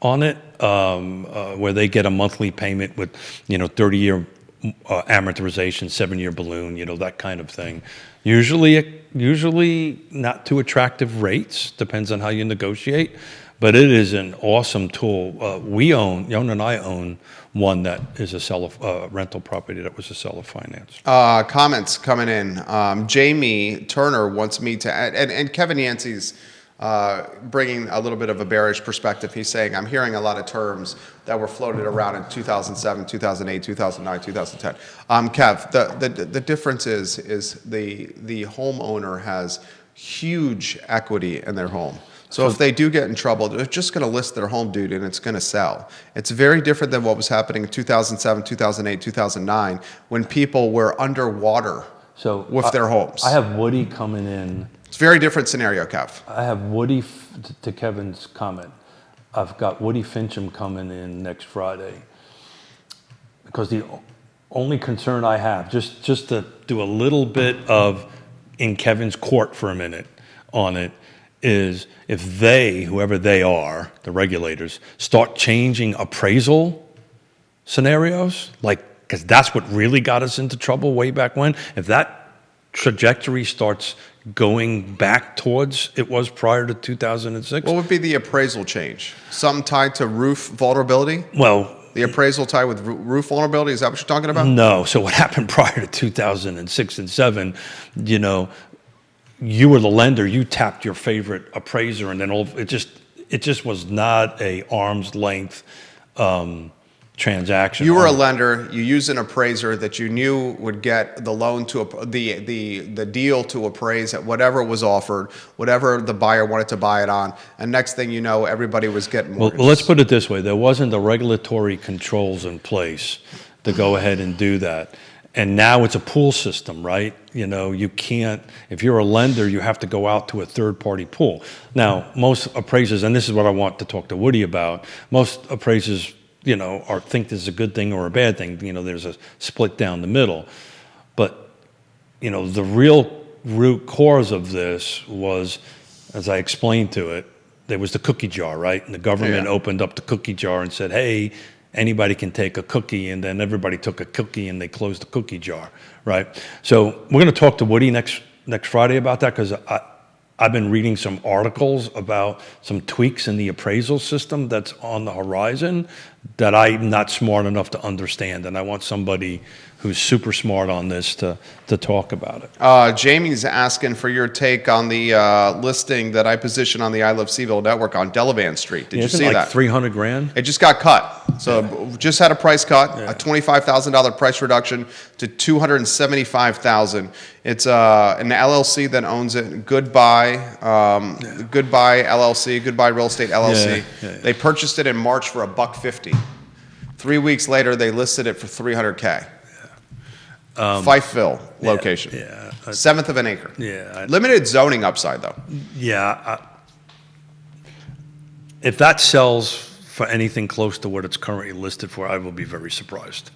on it, where they get a monthly payment with, 30-year amortization, 7-year balloon, that kind of thing. Usually not too attractive rates, depends on how you negotiate, but it is an awesome tool. Yonna and I own one that is a seller rental property that was a seller finance. Comments coming in. Jamie Turner wants me to add, and Kevin Yancey's bringing a little bit of a bearish perspective. He's saying, I'm hearing a lot of terms that were floated around in 2007, 2008, 2009, 2010. Kev, the difference is the homeowner has huge equity in their home. So if they do get in trouble, they're just going to list their home, dude, and it's going to sell. It's very different than what was happening in 2007, 2008, 2009, when people were underwater with their homes. I have Woody coming in. It's a very different scenario, Kev. I have Woody, to Kevin's comment, I've got Woody Fincham coming in next Friday. Because the only concern I have, just to do a little bit of in Kevin's court for a minute on it, is if whoever they are, the regulators, start changing appraisal scenarios, because that's what really got us into trouble way back when. If that trajectory starts going back towards it was prior to 2006. What would be the appraisal change? Something tied to roof vulnerability? Well, The appraisal tied with roof vulnerability? Is that what you're talking about? no. So what happened prior to 2006 and 7, you know, you were the lender, you tapped your favorite appraiser, and then it just was not a arm's length transaction. You were a lender. You used an appraiser that you knew would get the loan to the deal to appraise at whatever was offered, whatever the buyer wanted to buy it on, and next thing you know, everybody was getting Well, mortgages. let's put it this way: there wasn't the regulatory controls in place to go ahead and do that. And now it's a pool system, right? You know, you can't, if you're a lender, you have to go out to a third-party pool. Now, most appraisers, and this is what I want to talk to Woody about, most appraisers, you know, think this is a good thing or a bad thing. You know, there's a split down the middle. But, you know, the real root cause of this was, as I explained to it, there was the cookie jar, right? And the government opened up the cookie jar and said, hey, anybody can take a cookie, and then everybody took a cookie and they closed the cookie jar, right? So we're going to talk to Woody next Friday about that, because I've been reading some articles about some tweaks in the appraisal system that's on the horizon that I'm not smart enough to understand, and I want somebody who's super smart on this to talk about it. Jamie's asking for your take on the listing that I positioned on the I Love CVille Network on Delavan Street. Did you Isn't see it like that? $300,000? It just got cut. So just had a price cut, a $25,000 price reduction to $275,000. It's an LLC that owns it. Goodbye LLC, Goodbye Real Estate LLC. They purchased it in March for $150. 3 weeks later, they listed it for $300K. Fifeville location. 1/7 of an acre. Yeah. Limited zoning upside though. Yeah. If that sells for anything close to what it's currently listed for, I will be very surprised.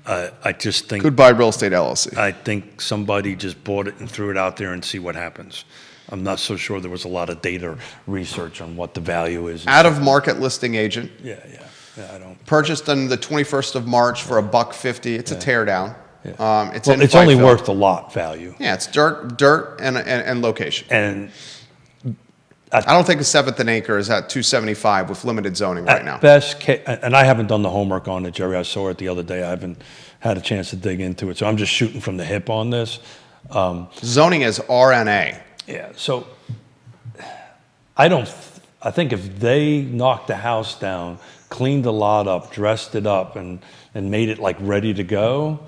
I just think Goodbye Real Estate LLC. I think somebody just bought it and threw it out there and see what happens. I'm not so sure there was a lot of data research on what the value is. Out of market listing agent. Yeah, I don't. Purchased on the 21st of March for $150. It's a tear down. Yeah. It's Well, in it's only Fifeville. worth the lot value. Yeah, it's dirt, and location. And I don't think a 1/7 an acre is at $275 with limited zoning right now. at best, and I haven't done the homework on it, Jerry. I saw it the other day. I haven't had a chance to dig into it, so I'm just shooting from the hip on this. Zoning is RNA. Yeah, so I think if they knocked the house down, cleaned the lot up, dressed it up, and made it like ready to go,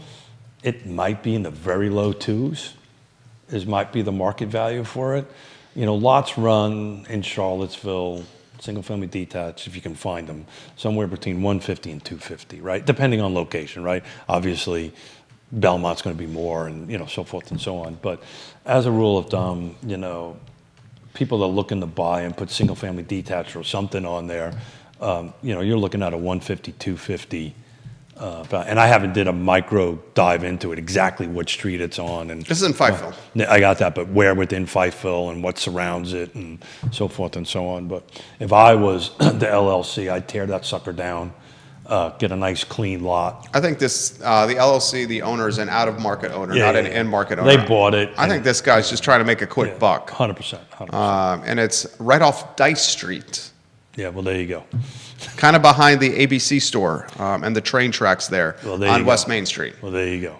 it might be in the very low twos. Might be the market value for it. You know, lots run in Charlottesville, single-family detached, if you can find them, somewhere between $150 and $250, right? Depending on location, right? Obviously, Belmont's going to be more, and you know, so forth and so on. But as a rule of thumb, you know, people that are looking to buy and put single-family detached or something on there, you know, you're looking at a $150, $250. And I haven't did a micro dive into it, exactly what street it's on. And This is in Fifeville. I got that, but where within Fifeville and what surrounds it and so forth and so on. But if I was the LLC, I'd tear that sucker down, get a nice clean lot. I think this, the LLC, the owner is an out-of-market owner, not an in-market owner. They bought it. I think this guy's just trying to make a quick buck. 100%. And it's right off Dice Street, Yeah, well, there you go. kind of behind the ABC store and the train tracks there Well, there on you go. West Main Street. Well, there you go.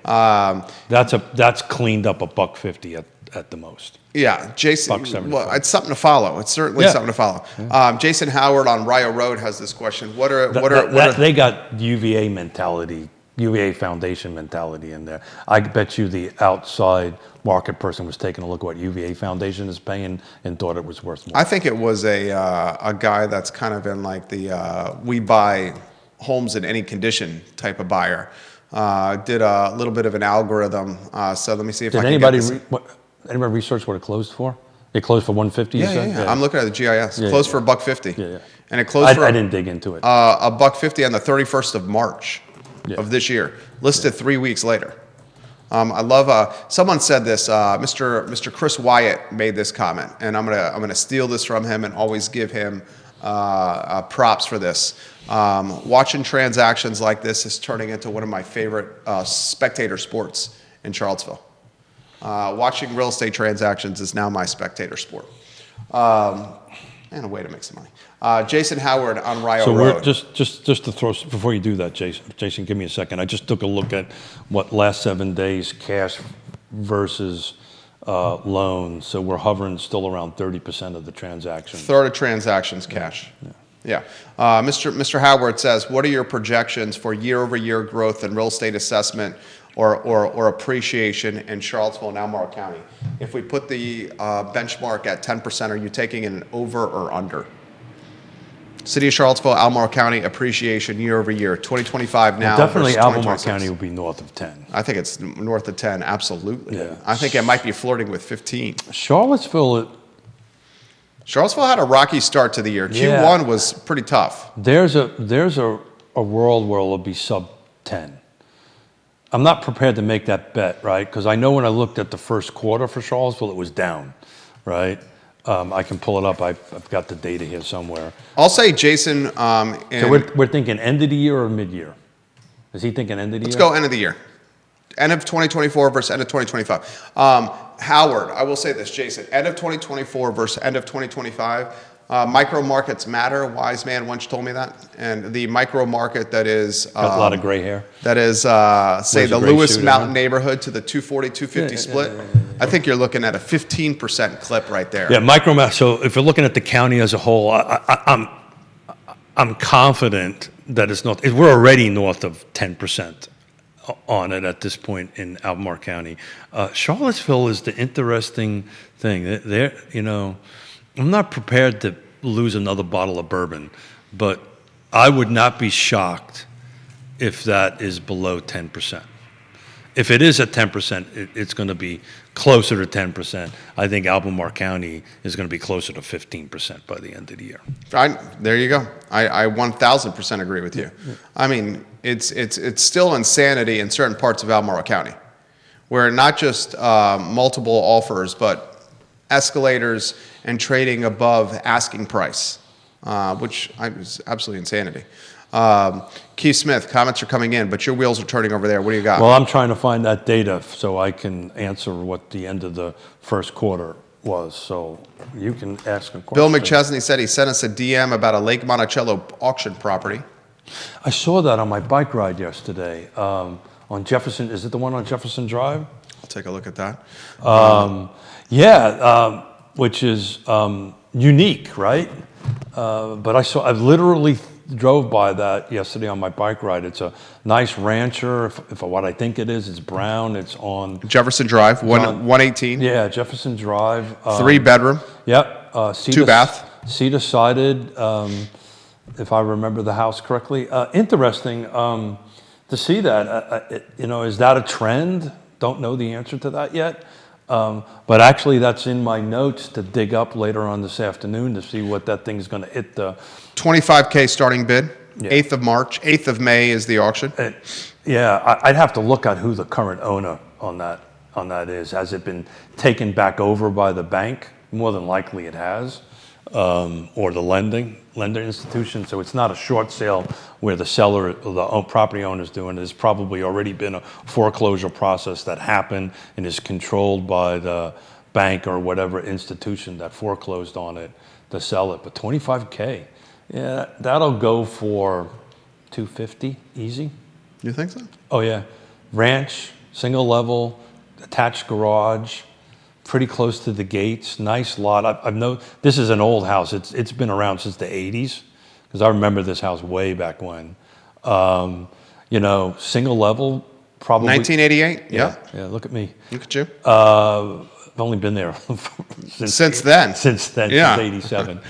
That's cleaned up $150 at the most. Yeah, Jason. $1.75. Well, it's something to follow. It's certainly Yeah. something to follow. Jason Howard on Rio Road has this question. They got UVA mentality, UVA Foundation mentality in there. I bet you the outside market person was taking a look at what UVA Foundation is paying and thought it was worth more. I think it was a guy that's kind of in like the we buy homes in any condition type of buyer. Did a little bit of an algorithm. So let me see if I Did can anybody get this. anybody research what it closed for? It closed for $150. You said? Yeah. I'm looking at the GIS. Closed for $150. Yeah. And it closed for I didn't dig into it. $150 on the 31st of March of this year. Listed 3 weeks later. I love. Someone said this. Mr. Chris Wyatt made this comment, and I'm gonna steal this from him and always give him props for this. Watching transactions like this is turning into one of my favorite spectator sports in Charlottesville. Watching real estate transactions is now my spectator sport. And a way to make some money. Jason Howard on Rio So Road. we're just to throw, before you do that, Jason, give me a second. I just took a look at what last 7 days cash versus loan. So we're hovering still around 30% of the transactions. Third of transactions cash. Yeah. Mr. Howard says, what are your projections for year-over-year growth in real estate assessment or appreciation in Charlottesville and Albemarle County? If we put the benchmark at 10%, are you taking an over or under? City of Charlottesville, Albemarle County appreciation year-over-year, 2025 now. Definitely versus Albemarle 2026. County will be north of 10. I think it's north of 10, absolutely. Yeah. I think it might be flirting with 15. Charlottesville, Charlottesville had a rocky start to the year. Yeah. Q1 was pretty tough. there's a world where it'll be sub 10. I'm not prepared to make that bet, right? Because I know when I looked at the first quarter for Charlottesville, it was down, right? I can pull it up. I've got the data here somewhere. I'll say Jason. So we're thinking end of the year or mid-year? Is he thinking end of the Let's year? go end of the year. End of 2024 versus end of 2025. Howard, I will say this, Jason. End of 2024 versus end of 2025. Micro markets matter. Wise man once told me that. And the micro market that is Got a lot of gray hair. that is say Wears a the gray Lewis suit, Mountain huh? neighborhood to the 240, 250 split. I think you're looking at a 15% clip right there. Yeah, so if you're looking at the county as a whole, I'm confident that it's not. We're already north of 10% on it at this point in Albemarle County. Charlottesville is the interesting thing. I'm not prepared to lose another bottle of bourbon, but I would not be shocked if that is below 10%. If it is at 10%, it's going to be closer to 10%. I think Albemarle County is going to be closer to 15% by the end of the year. There you go. I 1,000% agree with you. I mean, it's still insanity in certain parts of Albemarle County, where not just multiple offers, but escalators and trading above asking price, which is absolutely insanity. Keith Smith, comments are coming in, but your wheels are turning over there. What do you got? Well, I'm trying to find that data so I can answer what the end of the first quarter was. So you can ask a question. Bill McChesney said he sent us a DM about a Lake Monticello auction property. I saw that on my bike ride yesterday on Jefferson. Is it the one on Jefferson Drive? I'll take a look at that. Which is unique, right? But I literally drove by that yesterday on my bike ride. It's a nice rancher. If what I think it is, it's brown. It's on Jefferson Drive, 118. Yeah, Jefferson Drive. 3 bedroom. Yep. 2 bath. Cedar sided. If I remember the house correctly. Interesting to see that. Is that a trend? Don't know the answer to that yet. But actually, that's in my notes to dig up later on this afternoon to see what that thing's going to hit the. $25K starting bid. Yeah. 8th of March. 8th of May is the auction. I'd have to look at who the current owner on that is. Has it been taken back over by the bank? More than likely, it has, or the lender institution. So it's not a short sale where the seller or the property owner is doing it. There's probably already been a foreclosure process that happened and is controlled by the bank or whatever institution that foreclosed on it to sell it. But $25K, yeah, that'll go for $250 easy. You think so? Oh yeah, ranch, single level, attached garage, pretty close to the gates. Nice lot. I've known this is an old house. It's been around since the '80s because I remember this house way back when. Single level, probably 1988. Yeah. Yeah. Look at me. Look at you. I've only been there Since then. Since Yeah. since '87.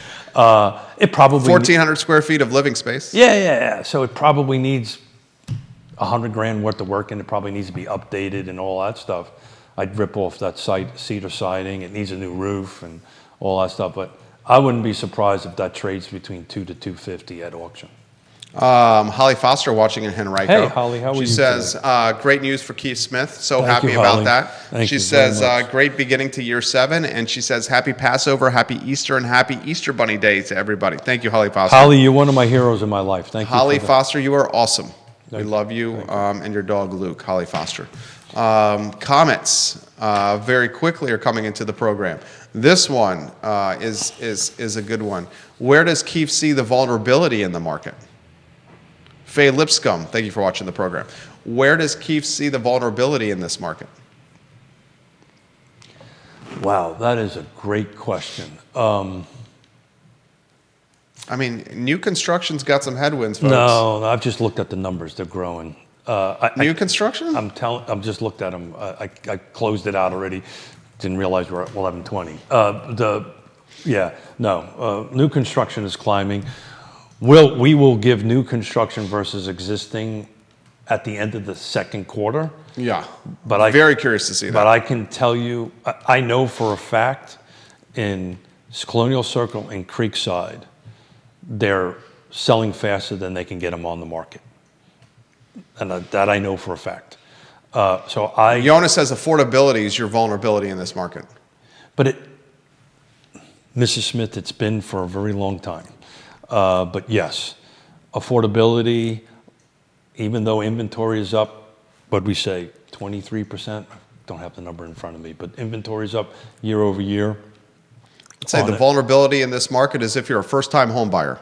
It probably 1,400 square feet of living space. Yeah. So it probably needs $100,000 worth of work, and it probably needs to be updated and all that stuff. I'd rip off that cedar siding. It needs a new roof and all that stuff. But I wouldn't be surprised if that trades between $200 to $250 at auction. Holly Foster watching in Henrico. Hey, Holly, how are you She says, great news for Keith Smith. So Thank happy you, about Holly. that. Thank She you very says, much. great beginning to year 7. And she says, happy Passover, happy Easter, and happy Easter Bunny Day to everybody. Thank you, Holly Foster. Holly, you're one of my heroes in my life. Thank you. Holly for that. Foster, you are awesome. We Thank you. love you and your dog, Luke, Holly Foster. Comments very quickly are coming into the program. This one is a good one. Where does Keith see the vulnerability in the market? Faye Lipscomb, thank you for watching the program. Where does Keith see the vulnerability in this market? Wow, that is a great question. I mean, new construction's got some headwinds, folks. No, I've just looked at the numbers. They're growing. New construction? I'm just looked at them. I closed it out already. Didn't realize we're at 11:20. New construction is climbing. We will give new construction versus existing at the end of the second quarter. Yeah, But very curious to see that. But I can tell you, I know for a fact in Colonial Circle and Creekside, they're selling faster than they can get them on the market. And that I know for a fact. Yonna says affordability is your vulnerability in this market. But Mrs. Smith, it's been for a very long time. But yes, affordability, even though inventory is up, what we say, 23%? I don't have the number in front of me, but inventory is up year over year. I'd say the vulnerability in this market is if you're a first-time home buyer.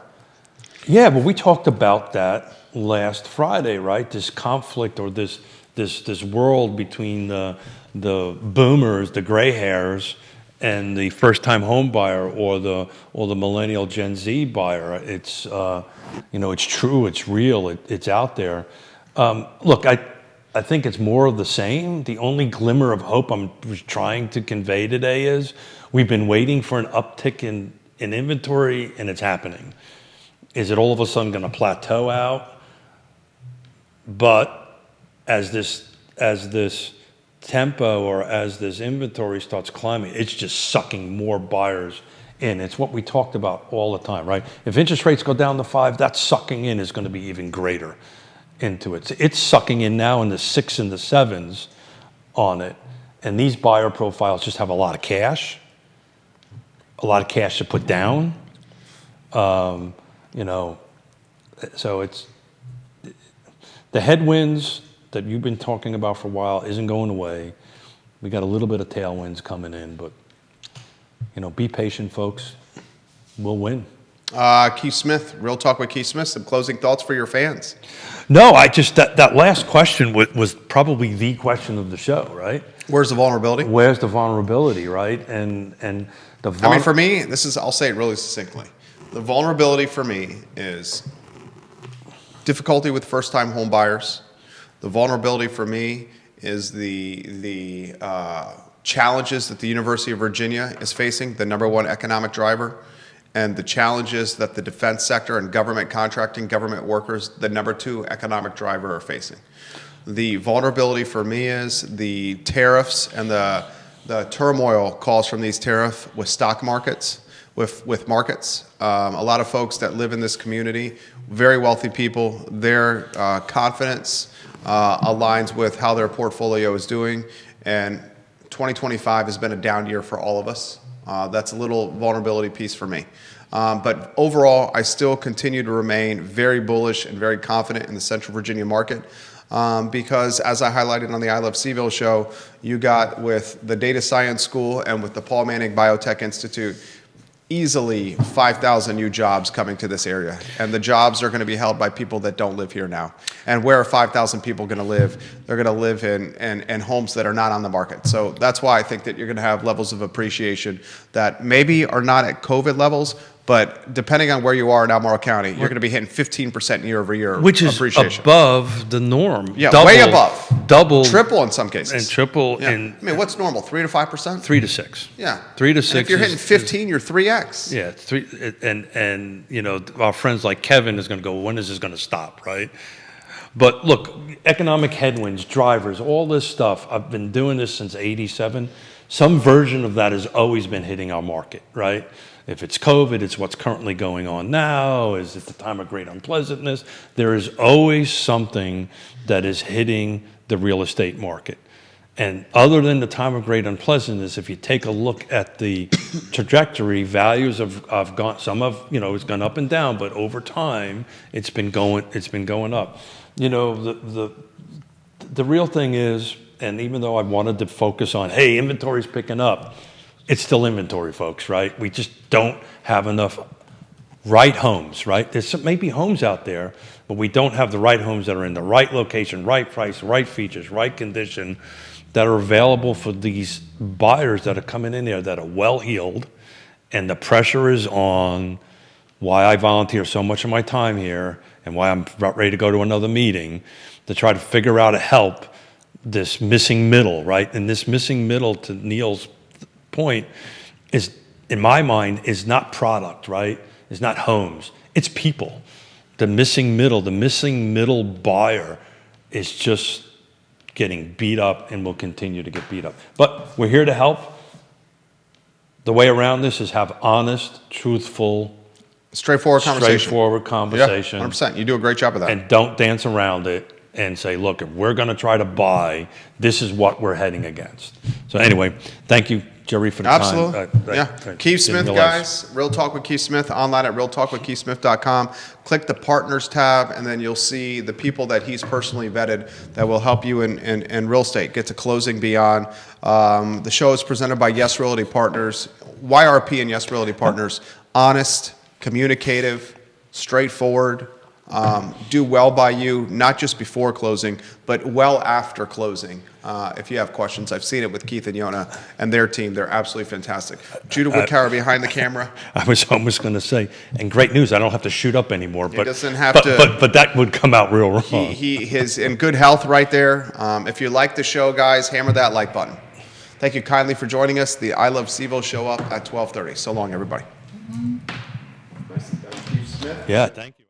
Yeah, but we talked about that last Friday, right? This conflict or this world between the boomers, the gray hairs, and the first-time home buyer or the millennial Gen Z buyer. It's it's true, it's real, it's out there. Look, I think it's more of the same. The only glimmer of hope I'm trying to convey today is we've been waiting for an uptick in inventory, and it's happening. Is it all of a sudden going to plateau out? But as this tempo or as this inventory starts climbing, it's just sucking more buyers in. It's what we talked about all the time, right? If interest rates go down to 5, that sucking in is going to be even greater into it. So it's sucking in now in the 6 and the 7s on it. And these buyer profiles just have a lot of cash to put down. So it's the headwinds that you've been talking about for a while isn't going away. We got a little bit of tailwinds coming in, but be patient, folks. We'll win. Keith Smith, Real Talk with Keith Smith. Some closing thoughts for your fans. No, that last question was probably the question of the show, right? Where's the vulnerability? Where's the vulnerability, right? And for me, I'll say it really succinctly. The vulnerability for me is difficulty with first-time home buyers. The vulnerability for me is the challenges that the University of Virginia is facing, the number one economic driver, and the challenges that the defense sector and government contracting, government workers, the number 2 economic driver, are facing. The vulnerability for me is the tariffs and the turmoil caused from these tariffs with stock markets, with markets. A lot of folks that live in this community, very wealthy people, their confidence aligns with how their portfolio is doing. And 2025 has been a down year for all of us. That's a little vulnerability piece for me. But overall, I still continue to remain very bullish and very confident in the Central Virginia market. Because as I highlighted on the I Love CVille show, you got with the Data Science School and with the Paul Manning Biotech Institute, easily 5,000 new jobs coming to this area. And the jobs are going to be held by people that don't live here now. And where are 5,000 people going to live? They're going to live in homes that are not on the market. So that's why I think that you're going to have levels of appreciation that maybe are not at COVID levels, but depending on where you are in Albemarle County, you're going to be hitting 15% year over year which is appreciation. Above the norm. Yeah, double, way above. Double. Triple in some cases. And triple Yeah. in... I mean, what's normal, 3 to 5%? 3 to 6. Yeah. 3 to 6. And if you're hitting 15, you're 3x. Yeah, 3, and our friends like Kevin is going to go, when is this going to stop, right? But look, economic headwinds, drivers, all this stuff, I've been doing this since 87. Some version of that has always been hitting our market, right? If it's COVID, it's what's currently going on now. Is it the time of great unpleasantness? There is always something that is hitting the real estate market. And other than the time of great unpleasantness, if you take a look at the trajectory, values have gone. Some have, it's gone up and down, but over time, it's been going up. The real thing is and even though I wanted to focus on, hey, inventory's picking up, it's still inventory, folks, right? We just don't have enough right homes, right? There's maybe homes out there, but we don't have the right homes that are in the right location, right price, right features, right condition, that are available for these buyers that are coming in there that are well-heeled, and the pressure is on. Why I volunteer so much of my time here and why I'm about ready to go to another meeting to try to figure out how to help this missing middle, right? And this missing middle, to Neil's point, is, in my mind, is not product, right? It's not homes, it's people. The missing middle buyer is just getting beat up and will continue to get beat up. But we're here to help. The way around this is have honest, truthful, Straightforward conversation. Straightforward conversation. Yeah, 100%. You do a great job of that. And don't dance around it and say, look, if we're going to try to buy, this is what we're heading against. So anyway, thank you, Jerry, for the Absolutely. time. Yeah. Keith Smith, guys. Real Talk with Keith Smith, online at realtalkwithkeithsmith.com. Click the Partners tab, and then you'll see the people that he's personally vetted that will help you in real estate, get to closing beyond. The show is presented by Yes Realty Partners. YRP and Yes Realty Partners. Honest, communicative, straightforward, do well by you, not just before closing, but well after closing. If you have questions, I've seen it with Keith and Yonna and their team. They're absolutely fantastic. Judah Woodcower behind the camera. I was almost going to say, and great news, I don't have to shoot up anymore. He doesn't have to. But that would come out real wrong. He is in good health right there. If you like the show, guys, hammer that like button. Thank you kindly for joining us. The I Love CVille show up at 12:30. So long, everybody. Yeah, thank you.